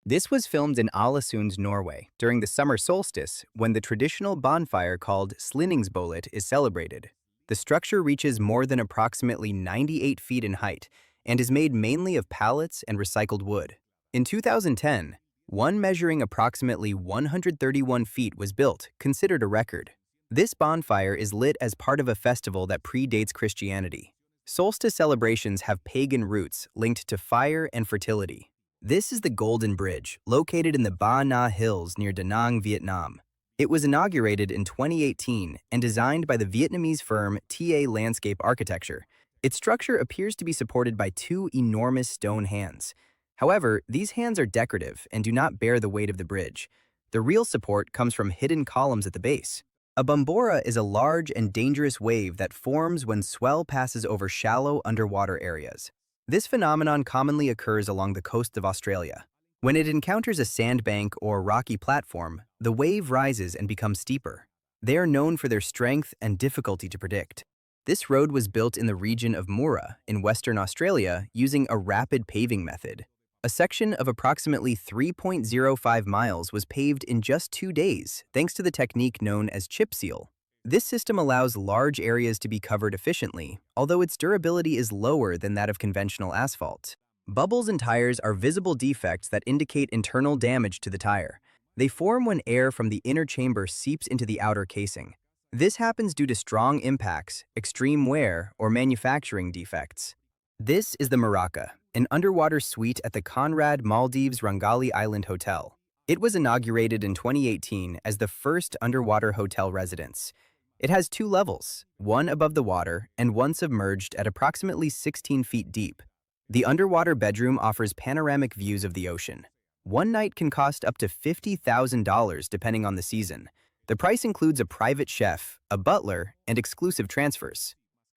This was filmed in Ålesund, Norway, during the summer solstice when the traditional bonfire called Slinningsbollet is celebrated. The structure reaches more than approximately 98 feet in height and is made mainly of pallets and recycled wood. In 2010, one measuring approximately 131 feet was built, considered a record. This bonfire is lit as part of a festival that predates Christianity. Solstice celebrations have pagan roots linked to fire and fertility. This is the Golden Bridge, located in the Ba Na Hills near Da Nang, Vietnam. It was inaugurated in 2018 and designed by the Vietnamese firm TA Landscape Architecture. Its structure appears to be supported by two enormous stone hands. However, these hands are decorative and do not bear the weight of the bridge. The real support comes from hidden columns at the base. A bombora is a large and dangerous wave that forms when swell passes over shallow underwater areas. This phenomenon commonly occurs along the coast of Australia. When it encounters a sandbank or rocky platform, the wave rises and becomes steeper. They are known for their strength and difficulty to predict. This road was built in the region of Moora in Western Australia using a rapid paving method. A section of approximately 3.05 miles was paved in just 2 days, thanks to the technique known as chip seal. This system allows large areas to be covered efficiently, although its durability is lower than that of conventional asphalt. Bubbles in tires are visible defects that indicate internal damage to the tire. They form when air from the inner chamber seeps into the outer casing. This happens due to strong impacts, extreme wear, or manufacturing defects. This is the Maraca, an underwater suite at the Conrad Maldives Rangali Island Hotel. It was inaugurated in 2018 as the first underwater hotel residence. It has 2 levels, one above the water and one submerged at approximately 16 feet deep. The underwater bedroom offers panoramic views of the ocean. One night can cost up to $50,000 depending on the season. The price includes a private chef, a butler, and exclusive transfers.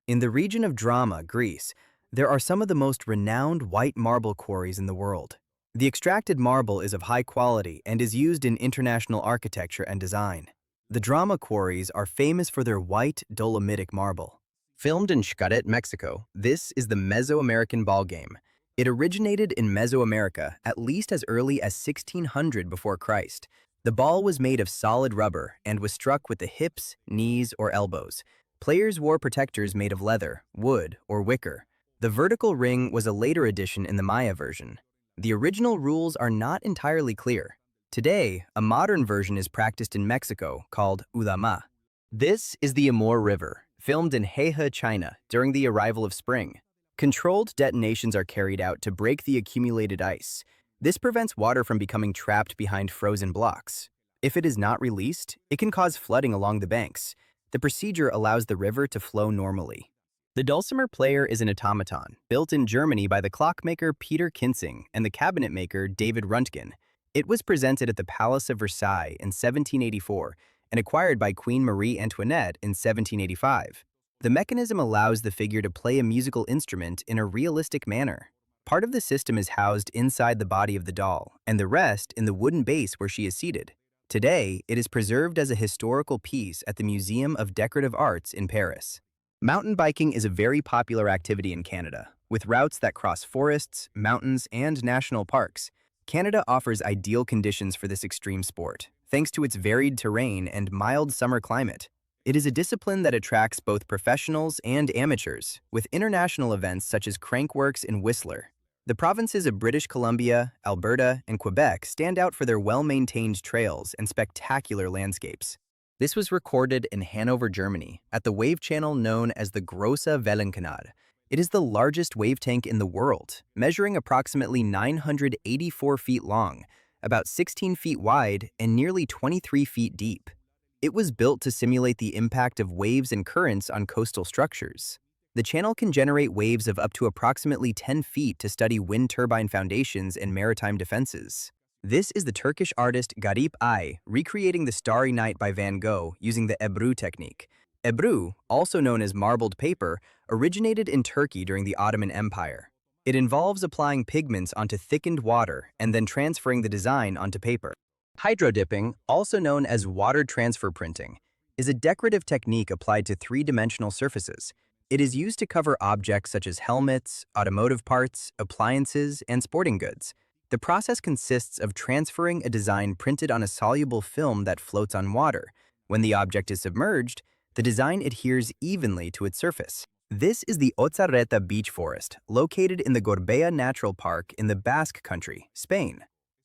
In the region of Drama, Greece, there are some of the most renowned white marble quarries in the world. The extracted marble is of high quality and is used in international architecture and design. The Drama quarries are famous for their white dolomitic marble. Filmed in Xcaret, Mexico, this is the Mesoamerican ball game. It originated in Mesoamerica at least as early as 1600 before Christ. The ball was made of solid rubber and was struck with the hips, knees, or elbows. Players wore protectors made of leather, wood, or wicker. The vertical ring was a later addition in the Maya version. The original rules are not entirely clear. Today, a modern version is practiced in Mexico called ulama. This is the Amur River, filmed in Hehe, China, during the arrival of spring. Controlled detonations are carried out to break the accumulated ice. This prevents water from becoming trapped behind frozen blocks. If it is not released, it can cause flooding along the banks. The procedure allows the river to flow normally. The dulcimer player is an automaton, built in Germany by the clockmaker Peter Kinsing and the cabinet maker David Röntgen. It was presented at the Palace of Versailles in 1784 and acquired by Queen Marie Antoinette in 1785. The mechanism allows the figure to play a musical instrument in a realistic manner. Part of the system is housed inside the body of the doll, and the rest in the wooden base where she is seated. Today, it is preserved as a historical piece at the Museum of Decorative Arts in Paris. Mountain biking is a very popular activity in Canada, with routes that cross forests, mountains, and national parks. Canada offers ideal conditions for this extreme sport, thanks to its varied terrain and mild summer climate. It is a discipline that attracts both professionals and amateurs, with international events such as Crankworx in Whistler. The provinces of British Columbia, Alberta, and Quebec stand out for their well-maintained trails and spectacular landscapes. This was recorded in Hanover, Germany, at the wave channel known as the Grosse Wellenkanal. It is the largest wave tank in the world, measuring approximately 984 feet long, about 16 feet wide, and nearly 23 feet deep. It was built to simulate the impact of waves and currents on coastal structures. The channel can generate waves of up to approximately 10 feet to study wind turbine foundations and maritime defenses. This is the Turkish artist Garip Ay recreating the Starry Night by Van Gogh using the Ebru technique. Ebru, also known as marbled paper, originated in Turkey during the Ottoman Empire. It involves applying pigments onto thickened water and then transferring the design onto paper. Hydrodipping, also known as water transfer printing, is a decorative technique applied to three-dimensional surfaces. It is used to cover objects such as helmets, automotive parts, appliances, and sporting goods. The process consists of transferring a design printed on a soluble film that floats on water. When the object is submerged, the design adheres evenly to its surface. This is the Otzarreta beech forest, located in the Gorbea Natural Park in the Basque Country, Spain.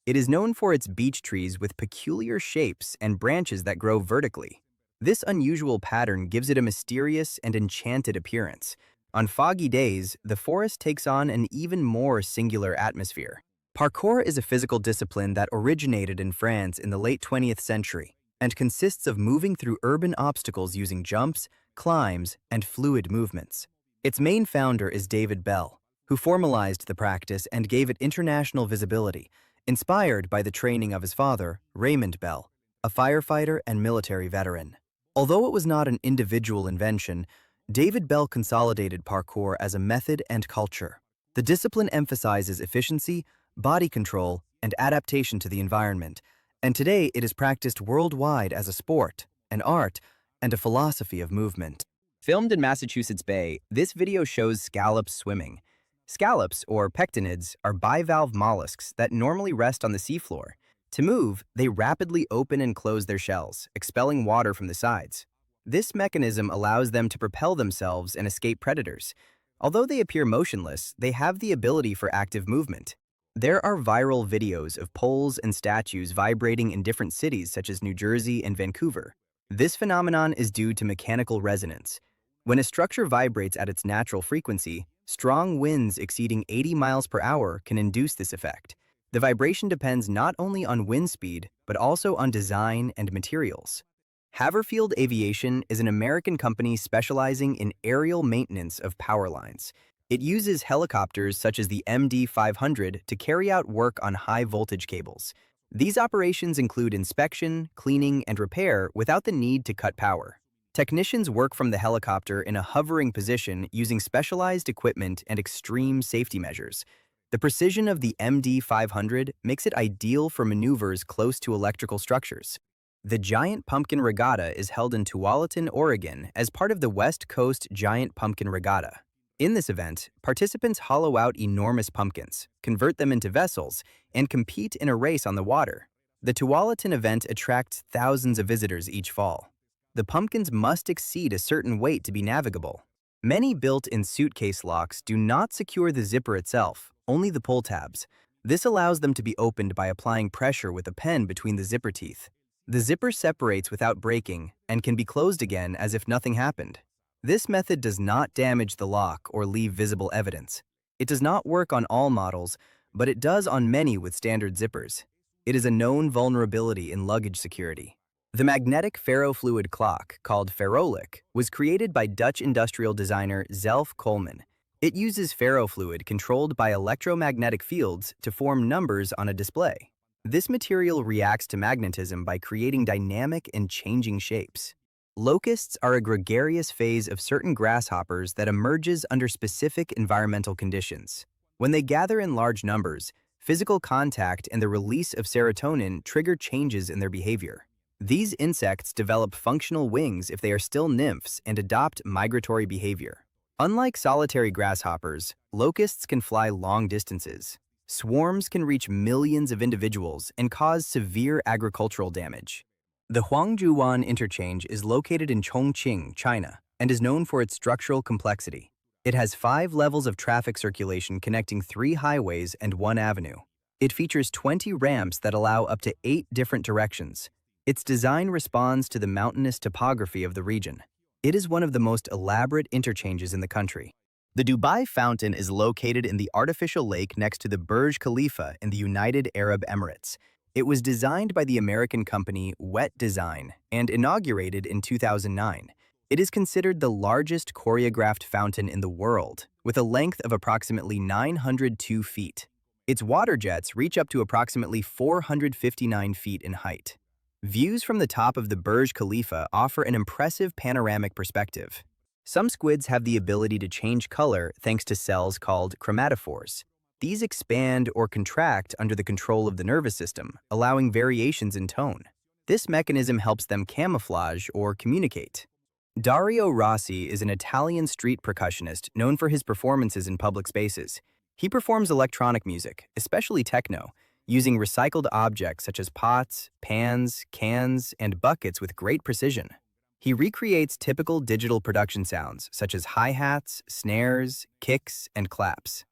It is known for its beech trees with peculiar shapes and branches that grow vertically. This unusual pattern gives it a mysterious and enchanted appearance. On foggy days, the forest takes on an even more singular atmosphere. Parkour is a physical discipline that originated in France in the late 20th century and consists of moving through urban obstacles using jumps, climbs, and fluid movements. Its main founder is David Bell, who formalized the practice and gave it international visibility, inspired by the training of his father, Raymond Bell, a firefighter and military veteran. Although it was not an individual invention, David Bell consolidated parkour as a method and culture. The discipline emphasizes efficiency, body control, and adaptation to the environment, and today it is practiced worldwide as a sport, an art, and a philosophy of movement. Filmed in Massachusetts Bay, this video shows scallops swimming. Scallops, or pectinids, are bivalve mollusks that normally rest on the seafloor. To move, they rapidly open and close their shells, expelling water from the sides. This mechanism allows them to propel themselves and escape predators. Although they appear motionless, they have the ability for active movement. There are viral videos of poles and statues vibrating in different cities such as New Jersey and Vancouver. This phenomenon is due to mechanical resonance. When a structure vibrates at its natural frequency, strong winds exceeding 80 miles per hour can induce this effect. The vibration depends not only on wind speed, but also on design and materials. Haverfield Aviation is an American company specializing in aerial maintenance of power lines. It uses helicopters such as the MD-500 to carry out work on high-voltage cables. These operations include inspection, cleaning, and repair without the need to cut power. Technicians work from the helicopter in a hovering position using specialized equipment and extreme safety measures. The precision of the MD-500 makes it ideal for maneuvers close to electrical structures. The Giant Pumpkin Regatta is held in Tualatin, Oregon, as part of the West Coast Giant Pumpkin Regatta. In this event, participants hollow out enormous pumpkins, convert them into vessels, and compete in a race on the water. The Tualatin event attracts thousands of visitors each fall. The pumpkins must exceed a certain weight to be navigable. Many built-in suitcase locks do not secure the zipper itself, only the pull tabs. This allows them to be opened by applying pressure with a pen between the zipper teeth. The zipper separates without breaking and can be closed again as if nothing happened. This method does not damage the lock or leave visible evidence. It does not work on all models, but it does on many with standard zippers. It is a known vulnerability in luggage security. The magnetic ferrofluid clock, called ferrolic, was created by Dutch industrial designer Zelf Coleman. It uses ferrofluid controlled by electromagnetic fields to form numbers on a display. This material reacts to magnetism by creating dynamic and changing shapes. Locusts are a gregarious phase of certain grasshoppers that emerges under specific environmental conditions. When they gather in large numbers, physical contact and the release of serotonin trigger changes in their behavior. These insects develop functional wings if they are still nymphs and adopt migratory behavior. Unlike solitary grasshoppers, locusts can fly long distances. Swarms can reach millions of individuals and cause severe agricultural damage. The Huangzhuwan interchange is located in Chongqing, China, and is known for its structural complexity. It has 5 levels of traffic circulation connecting 3 highways and 1 avenue. It features 20 ramps that allow up to 8 different directions. Its design responds to the mountainous topography of the region. It is one of the most elaborate interchanges in the country. The Dubai Fountain is located in the artificial lake next to the Burj Khalifa in the United Arab Emirates. It was designed by the American company Wet Design and inaugurated in 2009. It is considered the largest choreographed fountain in the world, with a length of approximately 902 feet. Its water jets reach up to approximately 459 feet in height. Views from the top of the Burj Khalifa offer an impressive panoramic perspective. Some squids have the ability to change color thanks to cells called chromatophores. These expand or contract under the control of the nervous system, allowing variations in tone. This mechanism helps them camouflage or communicate. Dario Rossi is an Italian street percussionist known for his performances in public spaces. He performs electronic music, especially techno, using recycled objects such as pots, pans, cans, and buckets with great precision. He recreates typical digital production sounds such as hi-hats, snares, kicks, and claps.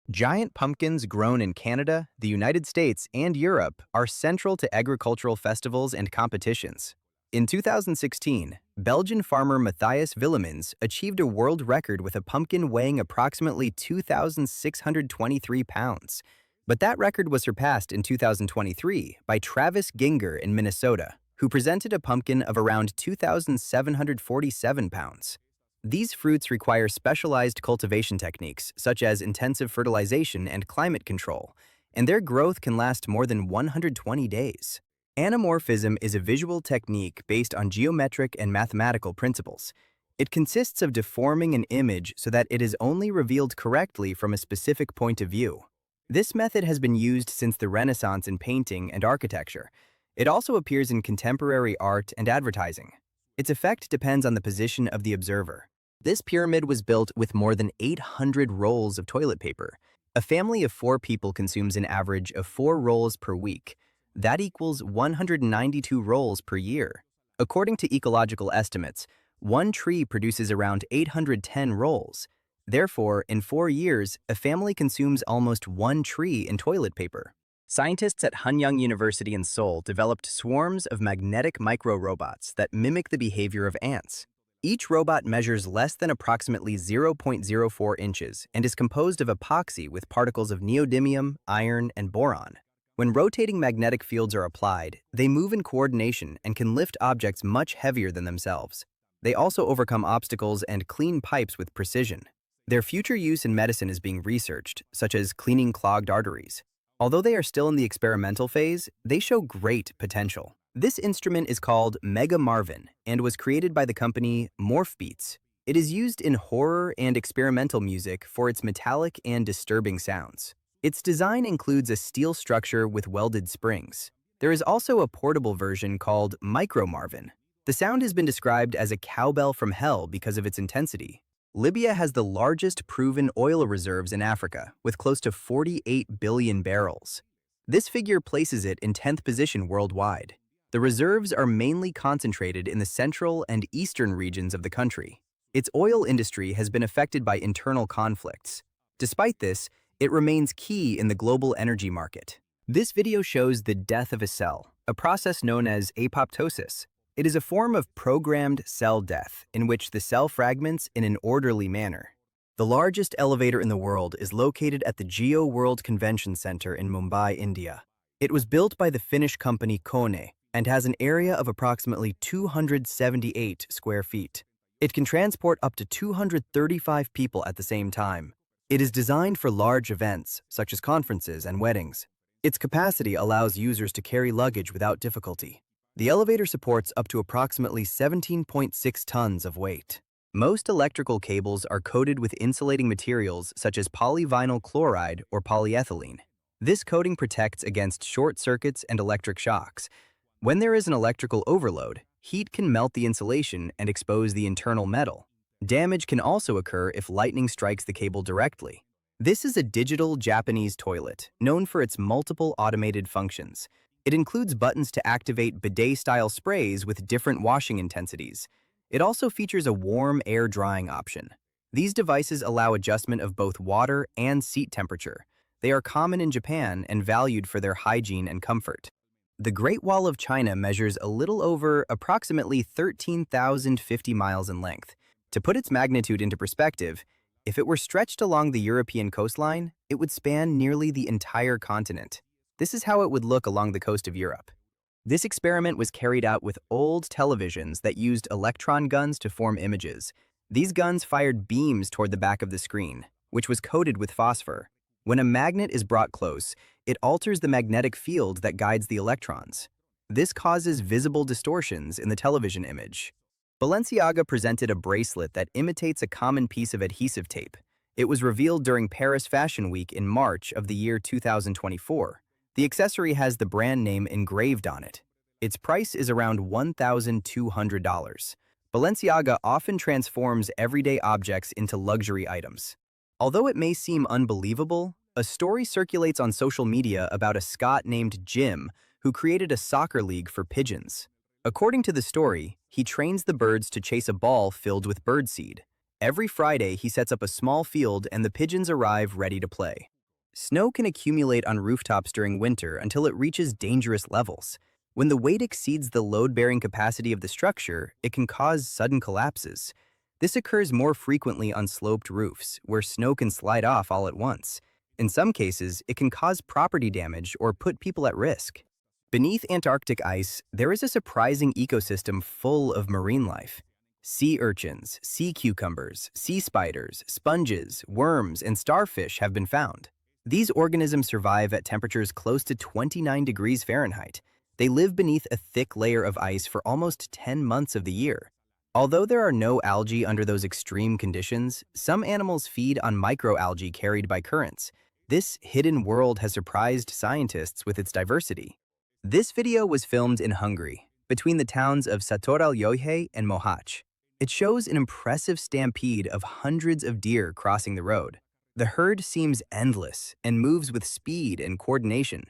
Giant pumpkins grown in Canada, the United States, and Europe are central to agricultural festivals and competitions. In 2016, Belgian farmer Matthias Willemins achieved a world record with a pumpkin weighing approximately 2,623 pounds. But that record was surpassed in 2023 by Travis Ginger in Minnesota, who presented a pumpkin of around 2,747 pounds. These fruits require specialized cultivation techniques, such as intensive fertilization and climate control, and their growth can last more than 120 days. Anamorphism is a visual technique based on geometric and mathematical principles. It consists of deforming an image so that it is only revealed correctly from a specific point of view. This method has been used since the Renaissance in painting and architecture. It also appears in contemporary art and advertising. Its effect depends on the position of the observer. This pyramid was built with more than 800 rolls of toilet paper. A family of 4 people consumes an average of 4 rolls per week. That equals 192 rolls per year. According to ecological estimates, one tree produces around 810 rolls. Therefore, in 4 years, a family consumes almost 1 tree in toilet paper. Scientists at Hanyang University in Seoul developed swarms of magnetic micro-robots that mimic the behavior of ants. Each robot measures less than approximately 0.04 inches and is composed of epoxy with particles of neodymium, iron, and boron. When rotating magnetic fields are applied, they move in coordination and can lift objects much heavier than themselves. They also overcome obstacles and clean pipes with precision. Their future use in medicine is being researched, such as cleaning clogged arteries. Although they are still in the experimental phase, they show great potential. This instrument is called Mega Marvin and was created by the company Morphbeats. It is used in horror and experimental music for its metallic and disturbing sounds. Its design includes a steel structure with welded springs. There is also a portable version called Micro Marvin. The sound has been described as a cowbell from hell because of its intensity. Libya has the largest proven oil reserves in Africa, with close to 48 billion barrels. This figure places it in 10th position worldwide. The reserves are mainly concentrated in the central and eastern regions of the country. Its oil industry has been affected by internal conflicts. Despite this, it remains key in the global energy market. This video shows the death of a cell, a process known as apoptosis. It is a form of programmed cell death in which the cell fragments in an orderly manner. The largest elevator in the world is located at the Geo World Convention Center in Mumbai, India. It was built by the Finnish company Kone and has an area of approximately 278 square feet. It can transport up to 235 people at the same time. It is designed for large events, such as conferences and weddings. Its capacity allows users to carry luggage without difficulty. The elevator supports up to approximately 17.6 tons of weight. Most electrical cables are coated with insulating materials such as polyvinyl chloride or polyethylene. This coating protects against short circuits and electric shocks. When there is an electrical overload, heat can melt the insulation and expose the internal metal. Damage can also occur if lightning strikes the cable directly. This is a digital Japanese toilet, known for its multiple automated functions. It includes buttons to activate bidet-style sprays with different washing intensities. It also features a warm air drying option. These devices allow adjustment of both water and seat temperature. They are common in Japan and valued for their hygiene and comfort. The Great Wall of China measures a little over approximately 13,050 miles in length. To put its magnitude into perspective, if it were stretched along the European coastline, it would span nearly the entire continent. This is how it would look along the coast of Europe. This experiment was carried out with old televisions that used electron guns to form images. These guns fired beams toward the back of the screen, which was coated with phosphor. When a magnet is brought close, it alters the magnetic field that guides the electrons. This causes visible distortions in the television image. Balenciaga presented a bracelet that imitates a common piece of adhesive tape. It was revealed during Paris Fashion Week in March of the year 2024. The accessory has the brand name engraved on it. Its price is around $1,200. Balenciaga often transforms everyday objects into luxury items. Although it may seem unbelievable, a story circulates on social media about a Scot named Jim who created a soccer league for pigeons. According to the story, he trains the birds to chase a ball filled with birdseed. Every Friday, he sets up a small field and the pigeons arrive ready to play. Snow can accumulate on rooftops during winter until it reaches dangerous levels. When the weight exceeds the load-bearing capacity of the structure, it can cause sudden collapses. This occurs more frequently on sloped roofs, where snow can slide off all at once. In some cases, it can cause property damage or put people at risk. Beneath Antarctic ice, there is a surprising ecosystem full of marine life. Sea urchins, sea cucumbers, sea spiders, sponges, worms, and starfish have been found. These organisms survive at temperatures close to 29 degrees Fahrenheit. They live beneath a thick layer of ice for almost 10 months of the year. Although there are no algae under those extreme conditions, some animals feed on microalgae carried by currents. This hidden world has surprised scientists with its diversity. This video was filmed in Hungary, between the towns of Sátoraljaújhely and Mohács. It shows an impressive stampede of hundreds of deer crossing the road. The herd seems endless and moves with speed and coordination.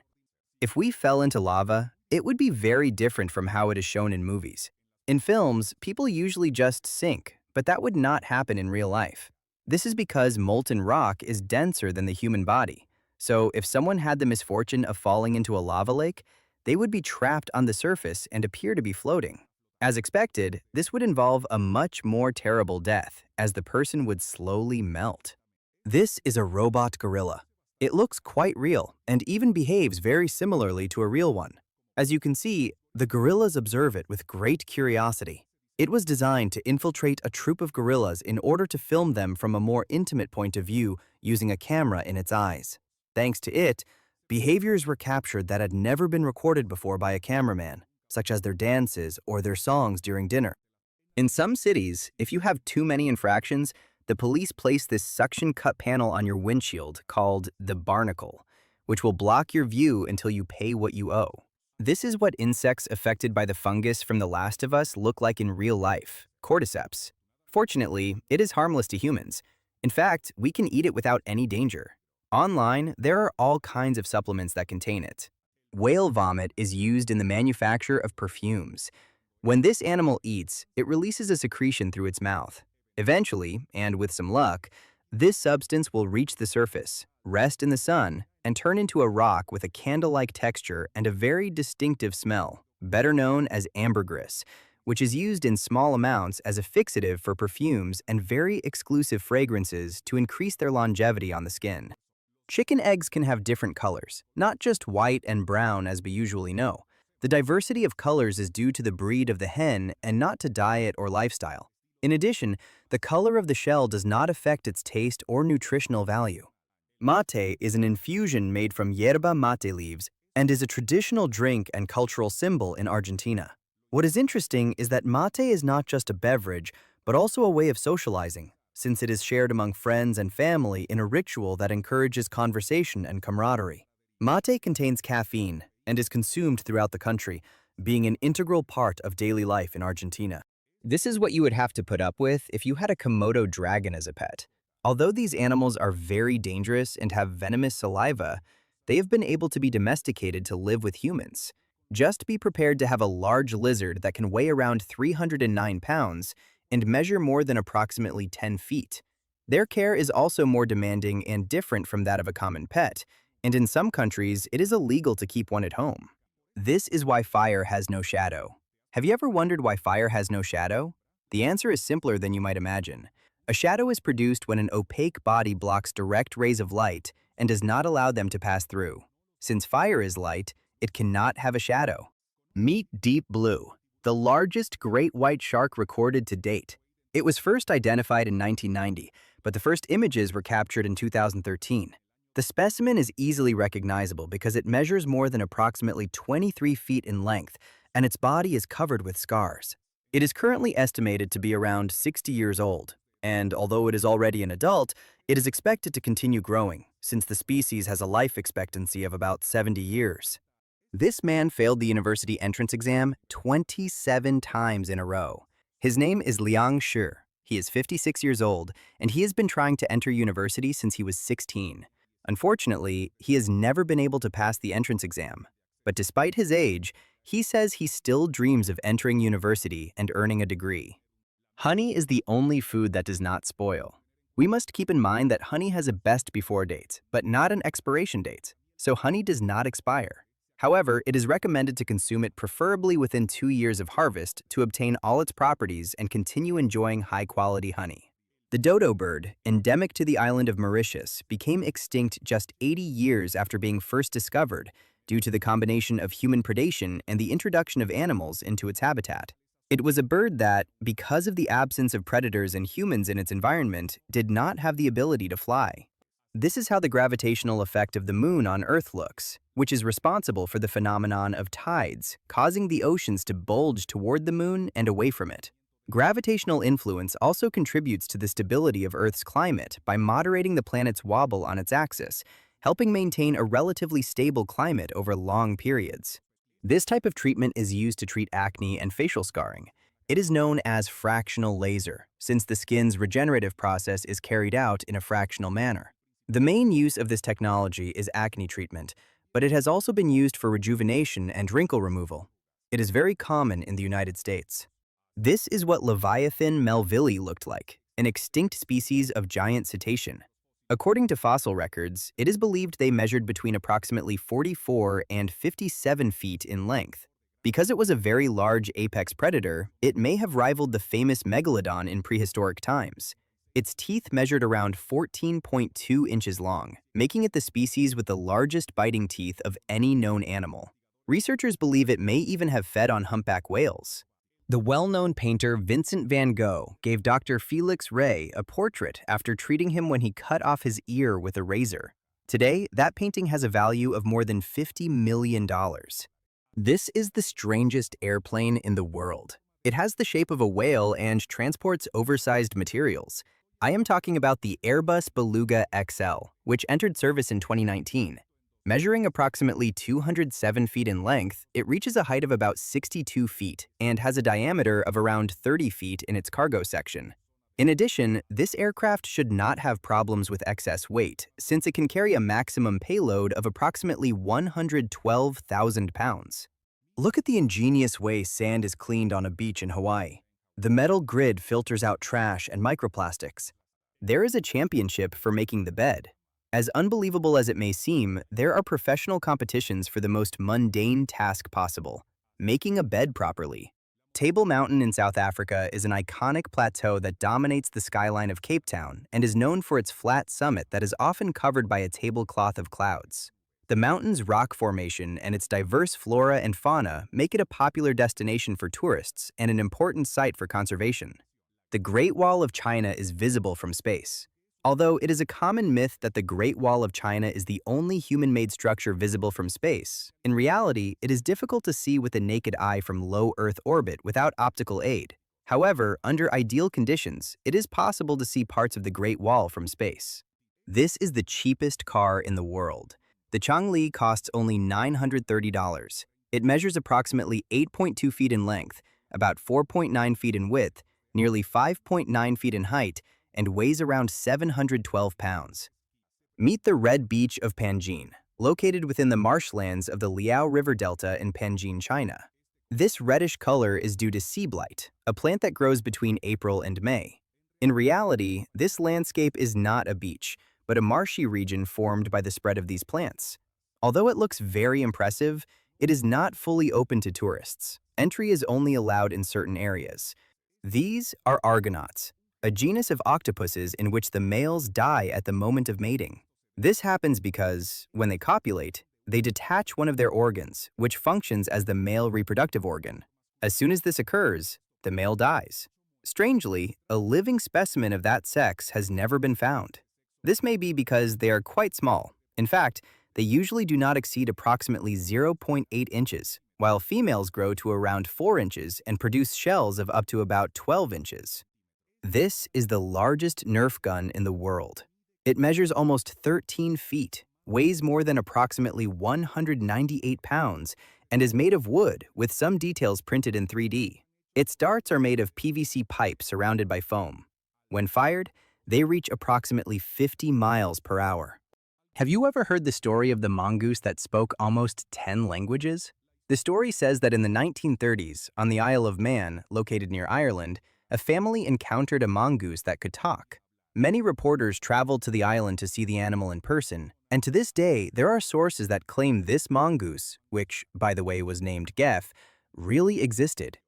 If we fell into lava, it would be very different from how it is shown in movies. In films, people usually just sink, but that would not happen in real life. This is because molten rock is denser than the human body. So if someone had the misfortune of falling into a lava lake, they would be trapped on the surface and appear to be floating. As expected, this would involve a much more terrible death, as the person would slowly melt. This is a robot gorilla. It looks quite real and even behaves very similarly to a real one. As you can see, the gorillas observe it with great curiosity. It was designed to infiltrate a troop of gorillas in order to film them from a more intimate point of view using a camera in its eyes. Thanks to it, behaviors were captured that had never been recorded before by a cameraman, such as their dances or their songs during dinner. In some cities, if you have too many infractions, the police place this suction cut panel on your windshield called the barnacle, which will block your view until you pay what you owe. This is what insects affected by the fungus from The Last of Us look like in real life, cordyceps. Fortunately, it is harmless to humans. In fact, we can eat it without any danger. Online, there are all kinds of supplements that contain it. Whale vomit is used in the manufacture of perfumes. When this animal eats, it releases a secretion through its mouth. Eventually, and with some luck, this substance will reach the surface, rest in the sun, and turn into a rock with a candle-like texture and a very distinctive smell, better known as ambergris, which is used in small amounts as a fixative for perfumes and very exclusive fragrances to increase their longevity on the skin. Chicken eggs can have different colors, not just white and brown as we usually know. The diversity of colors is due to the breed of the hen and not to diet or lifestyle. In addition, the color of the shell does not affect its taste or nutritional value. Mate is an infusion made from yerba mate leaves and is a traditional drink and cultural symbol in Argentina. What is interesting is that mate is not just a beverage, but also a way of socializing, since it is shared among friends and family in a ritual that encourages conversation and camaraderie. Mate contains caffeine and is consumed throughout the country, being an integral part of daily life in Argentina. This is what you would have to put up with if you had a Komodo dragon as a pet. Although these animals are very dangerous and have venomous saliva, they have been able to be domesticated to live with humans. Just be prepared to have a large lizard that can weigh around 309 pounds and measure more than approximately 10 feet. Their care is also more demanding and different from that of a common pet, and in some countries, it is illegal to keep one at home. This is why fire has no shadow. Have you ever wondered why fire has no shadow? The answer is simpler than you might imagine. A shadow is produced when an opaque body blocks direct rays of light and does not allow them to pass through. Since fire is light, it cannot have a shadow. Meet Deep Blue, the largest great white shark recorded to date. It was first identified in 1990, but the first images were captured in 2013. The specimen is easily recognizable because it measures more than approximately 23 feet in length, and its body is covered with scars. It is currently estimated to be around 60 years old, and although it is already an adult, it is expected to continue growing, since the species has a life expectancy of about 70 years. This man failed the university entrance exam 27 times in a row. His name is Liang Shi. He is 56 years old, and he has been trying to enter university since he was 16. Unfortunately, he has never been able to pass the entrance exam. But despite his age, he says he still dreams of entering university and earning a degree. Honey is the only food that does not spoil. We must keep in mind that honey has a best before date, but not an expiration date, so honey does not expire. However, it is recommended to consume it preferably within 2 years of harvest to obtain all its properties and continue enjoying high-quality honey. The dodo bird, endemic to the island of Mauritius, became extinct just 80 years after being first discovered due to the combination of human predation and the introduction of animals into its habitat. It was a bird that, because of the absence of predators and humans in its environment, did not have the ability to fly. This is how the gravitational effect of the moon on Earth looks, which is responsible for the phenomenon of tides, causing the oceans to bulge toward the moon and away from it. Gravitational influence also contributes to the stability of Earth's climate by moderating the planet's wobble on its axis, helping maintain a relatively stable climate over long periods. This type of treatment is used to treat acne and facial scarring. It is known as fractional laser, since the skin's regenerative process is carried out in a fractional manner. The main use of this technology is acne treatment, but it has also been used for rejuvenation and wrinkle removal. It is very common in the United States. This is what Leviathan melvillei looked like, an extinct species of giant cetacean. According to fossil records, it is believed they measured between approximately 44 and 57 feet in length. Because it was a very large apex predator, it may have rivaled the famous megalodon in prehistoric times. Its teeth measured around 14.2 inches long, making it the species with the largest biting teeth of any known animal. Researchers believe it may even have fed on humpback whales. The well-known painter Vincent van Gogh gave Dr. Felix Ray a portrait after treating him when he cut off his ear with a razor. Today, that painting has a value of more than $50 million. This is the strangest airplane in the world. It has the shape of a whale and transports oversized materials. I am talking about the Airbus Beluga XL, which entered service in 2019. Measuring approximately 207 feet in length, it reaches a height of about 62 feet and has a diameter of around 30 feet in its cargo section. In addition, this aircraft should not have problems with excess weight, since it can carry a maximum payload of approximately 112,000 pounds. Look at the ingenious way sand is cleaned on a beach in Hawaii. The metal grid filters out trash and microplastics. There is a championship for making the bed. As unbelievable as it may seem, there are professional competitions for the most mundane task possible, making a bed properly. Table Mountain in South Africa is an iconic plateau that dominates the skyline of Cape Town and is known for its flat summit that is often covered by a tablecloth of clouds. The mountain's rock formation and its diverse flora and fauna make it a popular destination for tourists and an important site for conservation. The Great Wall of China is visible from space. Although it is a common myth that the Great Wall of China is the only human-made structure visible from space, in reality, it is difficult to see with the naked eye from low Earth orbit without optical aid. However, under ideal conditions, it is possible to see parts of the Great Wall from space. This is the cheapest car in the world. The Changli costs only $930. It measures approximately 8.2 feet in length, about 4.9 feet in width, nearly 5.9 feet in height, and weighs around 712 pounds. Meet the Red Beach of Panjin, located within the marshlands of the Liao River Delta in Panjin, China. This reddish color is due to sea blight, a plant that grows between April and May. In reality, this landscape is not a beach, but a marshy region formed by the spread of these plants. Although it looks very impressive, it is not fully open to tourists. Entry is only allowed in certain areas. These are argonauts, a genus of octopuses in which the males die at the moment of mating. This happens because, when they copulate, they detach one of their organs, which functions as the male reproductive organ. As soon as this occurs, the male dies. Strangely, a living specimen of that sex has never been found. This may be because they are quite small. In fact, they usually do not exceed approximately 0.8 inches, while females grow to around 4 inches and produce shells of up to about 12 inches. This is the largest Nerf gun in the world. It measures almost 13 feet, weighs more than approximately 198 pounds, and is made of wood with some details printed in 3D. Its darts are made of PVC pipe surrounded by foam. When fired, they reach approximately 50 miles per hour. Have you ever heard the story of the mongoose that spoke almost 10 languages? The story says that in the 1930s, on the Isle of Man, located near Ireland, a family encountered a mongoose that could talk. Many reporters traveled to the island to see the animal in person, and to this day, there are sources that claim this mongoose, which, by the way, was named Geff, really existed.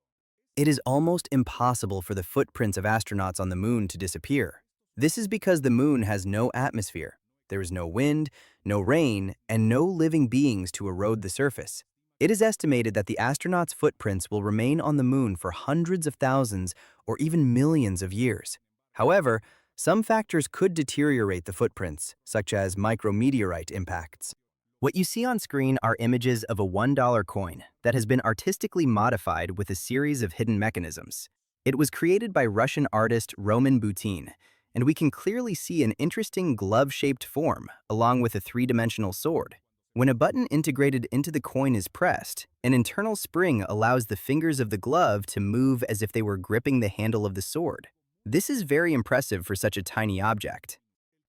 It is almost impossible for the footprints of astronauts on the moon to disappear. This is because the moon has no atmosphere. There is no wind, no rain, and no living beings to erode the surface. It is estimated that the astronauts' footprints will remain on the moon for hundreds of thousands or even millions of years. However, some factors could deteriorate the footprints, such as micrometeorite impacts. What you see on screen are images of a $1 coin that has been artistically modified with a series of hidden mechanisms. It was created by Russian artist Roman Butin, and we can clearly see an interesting glove-shaped form, along with a three-dimensional sword. When a button integrated into the coin is pressed, An internal spring allows the fingers of the glove to move as if they were gripping the handle of the sword. This is very impressive for such a tiny object.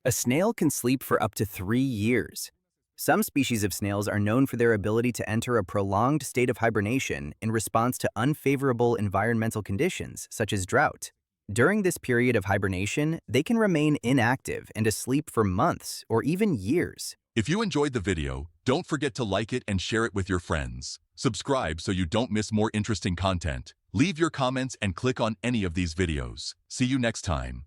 A snail can sleep for up to 3 years. Some species of snails are known for their ability to enter a prolonged state of hibernation in response to unfavorable environmental conditions, such as drought. During this period of hibernation, they can remain inactive and asleep for months or even years. If you enjoyed the video, don't forget to like it and share it with your friends. Subscribe so you don't miss more interesting content. Leave your comments and click on any of these videos. See you next time.